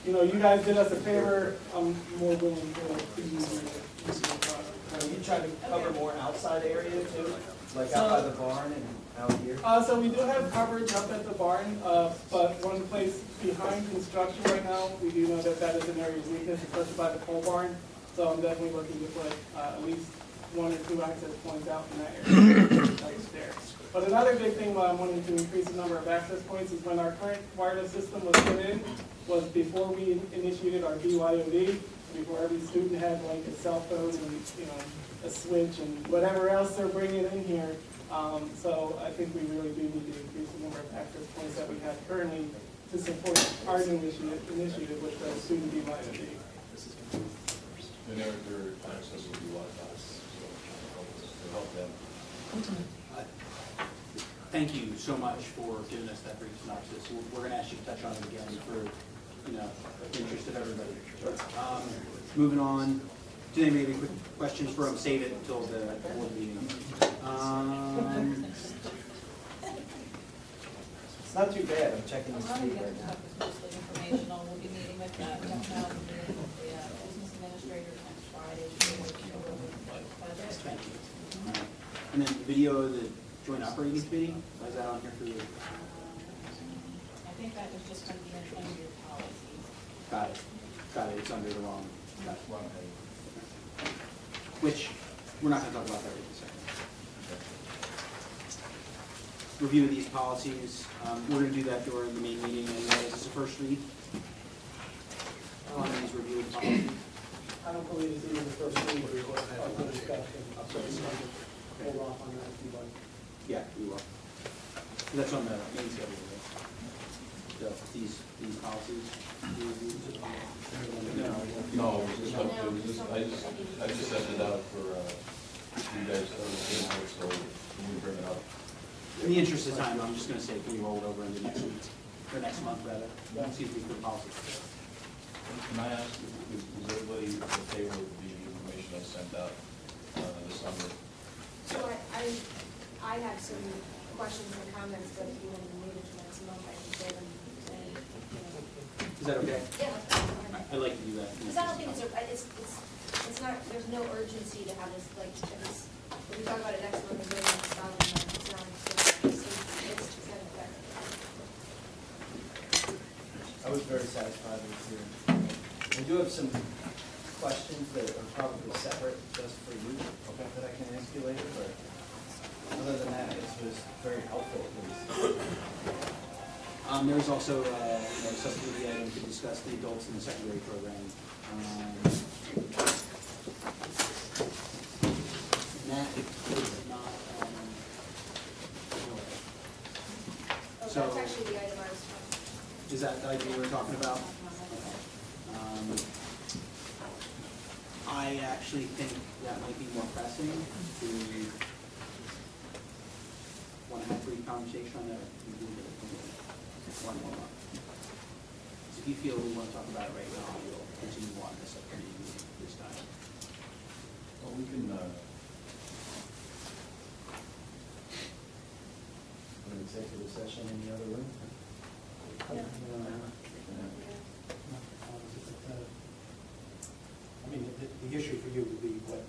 to, you guys did us a favor, I'm more willing to use your product. Are you trying to cover more outside area too? Like out by the barn and out here? So we do have coverage up at the barn, but one place behind construction right now, we do know that is an area of weakness, especially by the pole barn. So I'm definitely looking to put at least 1 or 2 access points out in that area. That's there. But another big thing why I'm wanting to increase the number of access points is when our current wireless system was put in, was before we initiated our BYOD, before every student had like a cell phone and, a switch and whatever else they're bringing in here. So I think we really do need to increase the number of access points that we have currently to support our new initiative with the student BYOD. And their access will be Wi-Fi, so to help them. Thank you so much for giving us that brief synopsis. We're going to ask you to touch on it again for, the interest of everybody. Moving on, do they maybe quick questions for them? Save it until the board meeting. It's not too bad, I'm checking A the lot of speed the right other now. stuff is mostly informational, we'll be meeting with the business administrators next Friday to go over the budget. Thank you. And then video of the joint operating committee, why is that on here for you? I think that was just going to be in your policies. Got it, it's under the wrong. Got it. Wrong which we're not gonna talk about that right this second. Review of these policies, we're gonna do that during the main meeting, and is this a first read? On these review of policies? I don't believe it's even the first read, of the discussion, so we might just hold off on that if you like. Yeah, we will. That's on the main schedule, right? These policies? No, it was just up to, I just sent it out for, you guys to understand, so we bring it up. In the interest of time, I'm just gonna say, can we roll it over into next week, or next month rather? See if we can policy. Can I ask, is everybody okay with the information I sent out this summer? So I have some questions and comments that if you want to move it to next month, I can say them, and, you know. Is that okay? Yeah. I'd like to do that. Because I don't think it's not, there's no urgency to have this, like, if we talk about it next month, and then next time, it's not, it's kind of better. I was very satisfied with your, I do have some questions that are probably separate just for you, that I can ask you later, but other than that, it was very helpful, at least. There's also, subcommittee item to discuss the adults in the secondary program. That is not, Oh, So- that's actually the item I was talking is that the item you were talking about? I actually think that might be more pressing to want to have a brief conversation on that. One more month. So if you feel we want to talk about it right now, we'll continue on this upcoming meeting this time. Well, we can, An executive session in the other room? I mean, the issue for you would be what,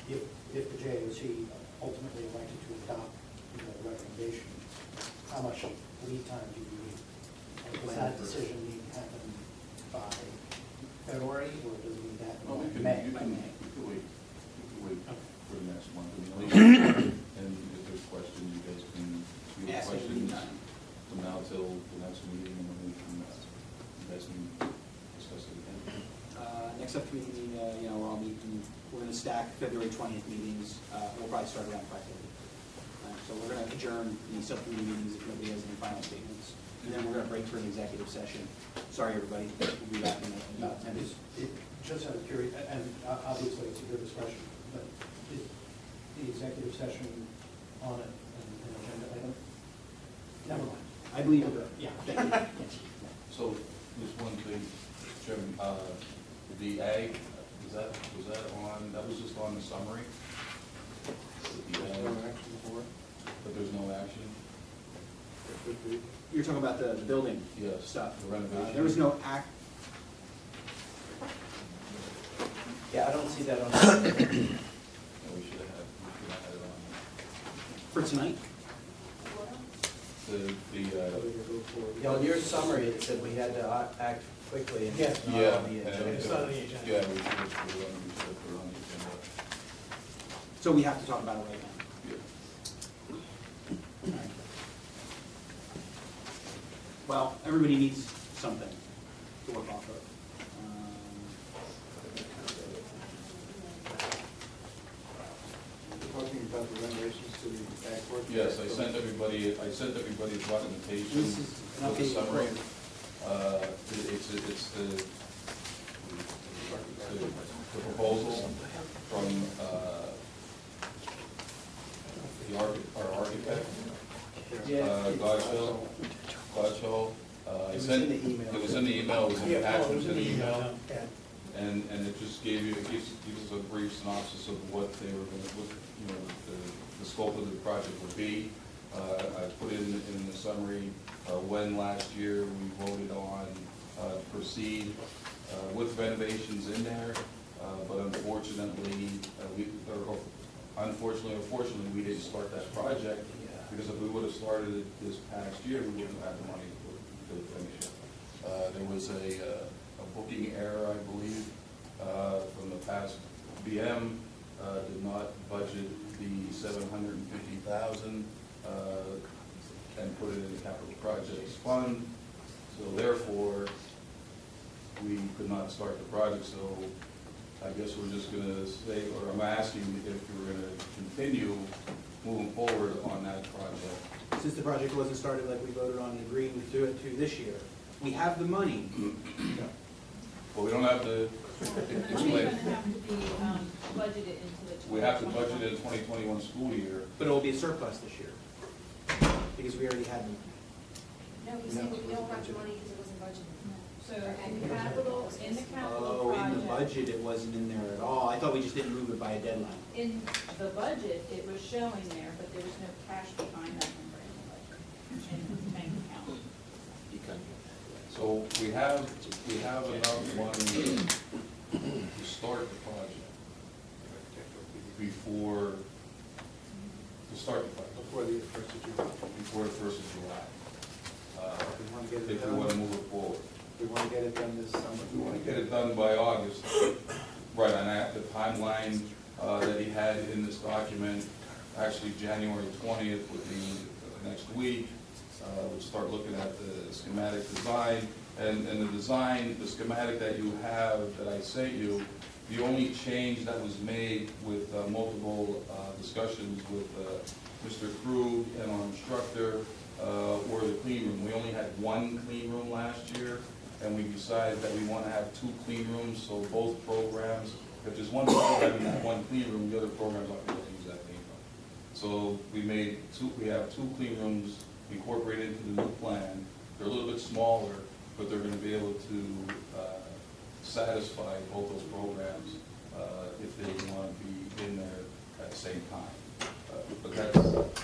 if the JOC ultimately elected to adopt the recommendation, how much lead time do you need? Does that decision need to happen by February, or does it need to happen well, by we can, May? you can wait for the next month. I mean, at least, and if there's questions, you guys can, you have Ask at any questions time. from now till the next meeting, and then we can, you guys can discuss it again. Next subcommittee meeting, I'll meet, and we're gonna stack February 20th meetings. We'll probably start around 5:30. So we're gonna adjourn the subcommittee meetings if nobody has any final statements. And then we're gonna break for an executive session. Sorry, everybody, we'll be back in about 10 minutes. Just out of curiosity, and obviously it's at your discretion, but is the executive session on an agenda item? Never mind. I believe it. Yeah. Thank you. So, just one thing, Chairman, the ag, was that on, that was just on the summary? The ag, but there's no action? You're talking about the building Yes. stuff. The renovation. There was no act, Yeah, I don't see that on. No, we should have had it on. for tonight? Yeah, on your summary, it said we had to act quickly, and it's not Yeah. on the agenda. It's not on the agenda. Yeah, we should have put it on the agenda. So we have to talk about it right now. Yeah. Well, everybody needs something to work off of. Talking about the renovations to the back court. Yes, I sent everybody documentation This is an of the updated summary. report. It's the proposal from, our architect, Godchill. It was in the email. It was in the email, it was Yeah, attached it was to in the the email. email. Yeah. And it just gives us a brief synopsis of what they were going to, the scope of the project would be. I put in the summary, when last year we voted on proceed with renovations in there, but unfortunately, or fortunately, we didn't start that project, because if we would have started it this past year, we wouldn't have had the money to finish it. There was a booking error, I believe, from the past BM, did not budget the $750,000 and put it in the capital projects fund. So therefore, we could not start the project. So I guess we're just gonna say, or I'm asking if we're gonna continue moving forward on that project. Since the project wasn't started like we voted on and agreed to do it to this year, we have the money. But we don't have to Money's explain. gonna have to be budgeted into the 2021. We have to budget in 2021 school year. But it will be a surplus this year, because we already had. No, we said we don't have the money because it wasn't budgeted. So in capital, in the capital Oh, in the project, budget, it wasn't in there at all. I thought we just didn't move it by a deadline. in the budget, it was showing there, but there was no cash behind that number in the budget, in the bank account. You can. So we have enough money to start the project before Before the first of July. before the 1st of July. We want to get it If we want to done, move it forward. we want to get it done this summer. We want to get it done by August, right on that, the timeline that he had in this document, actually January 20th would be next week. We'll start looking at the schematic design, and the design, the schematic that you have, that I sent you, the only change that was made with multiple discussions with Mr. Krug and our instructor were the clean room. We only had one clean room last year, and we decided that we want to have 2 clean rooms, so both programs, if there's one program in that one clean room, the other programs aren't going to use that clean room. So we have 2 clean rooms incorporated into the new plan. They're a little bit smaller, but they're going to be able to satisfy both those programs if they want to be in there at the same time. But that's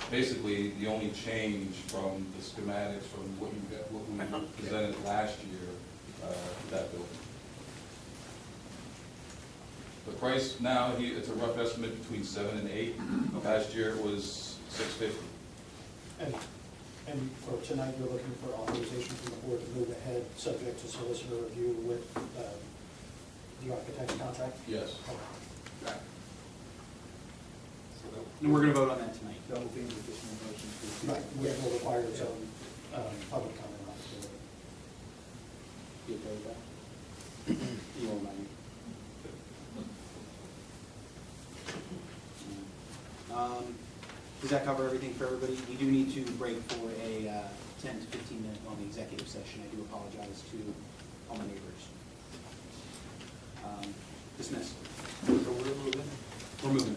basically the only change from the schematics from what we presented last year to that building. The price now, it's a rough estimate between 7 and 8. Last year it was $650. And for tonight, you're looking for authorization from the board to move ahead, subject to solicitor review with the architect's contract? Yes. And we're gonna vote on that tonight. Double being additional motions. Right, which will require its own public comment on it. You okay with that? You won't mind. Does that cover everything for everybody? We do need to break for a 10 to 15 minute long executive session. I do apologize to all my neighbors. Dismissed. So we're moving. We're moving.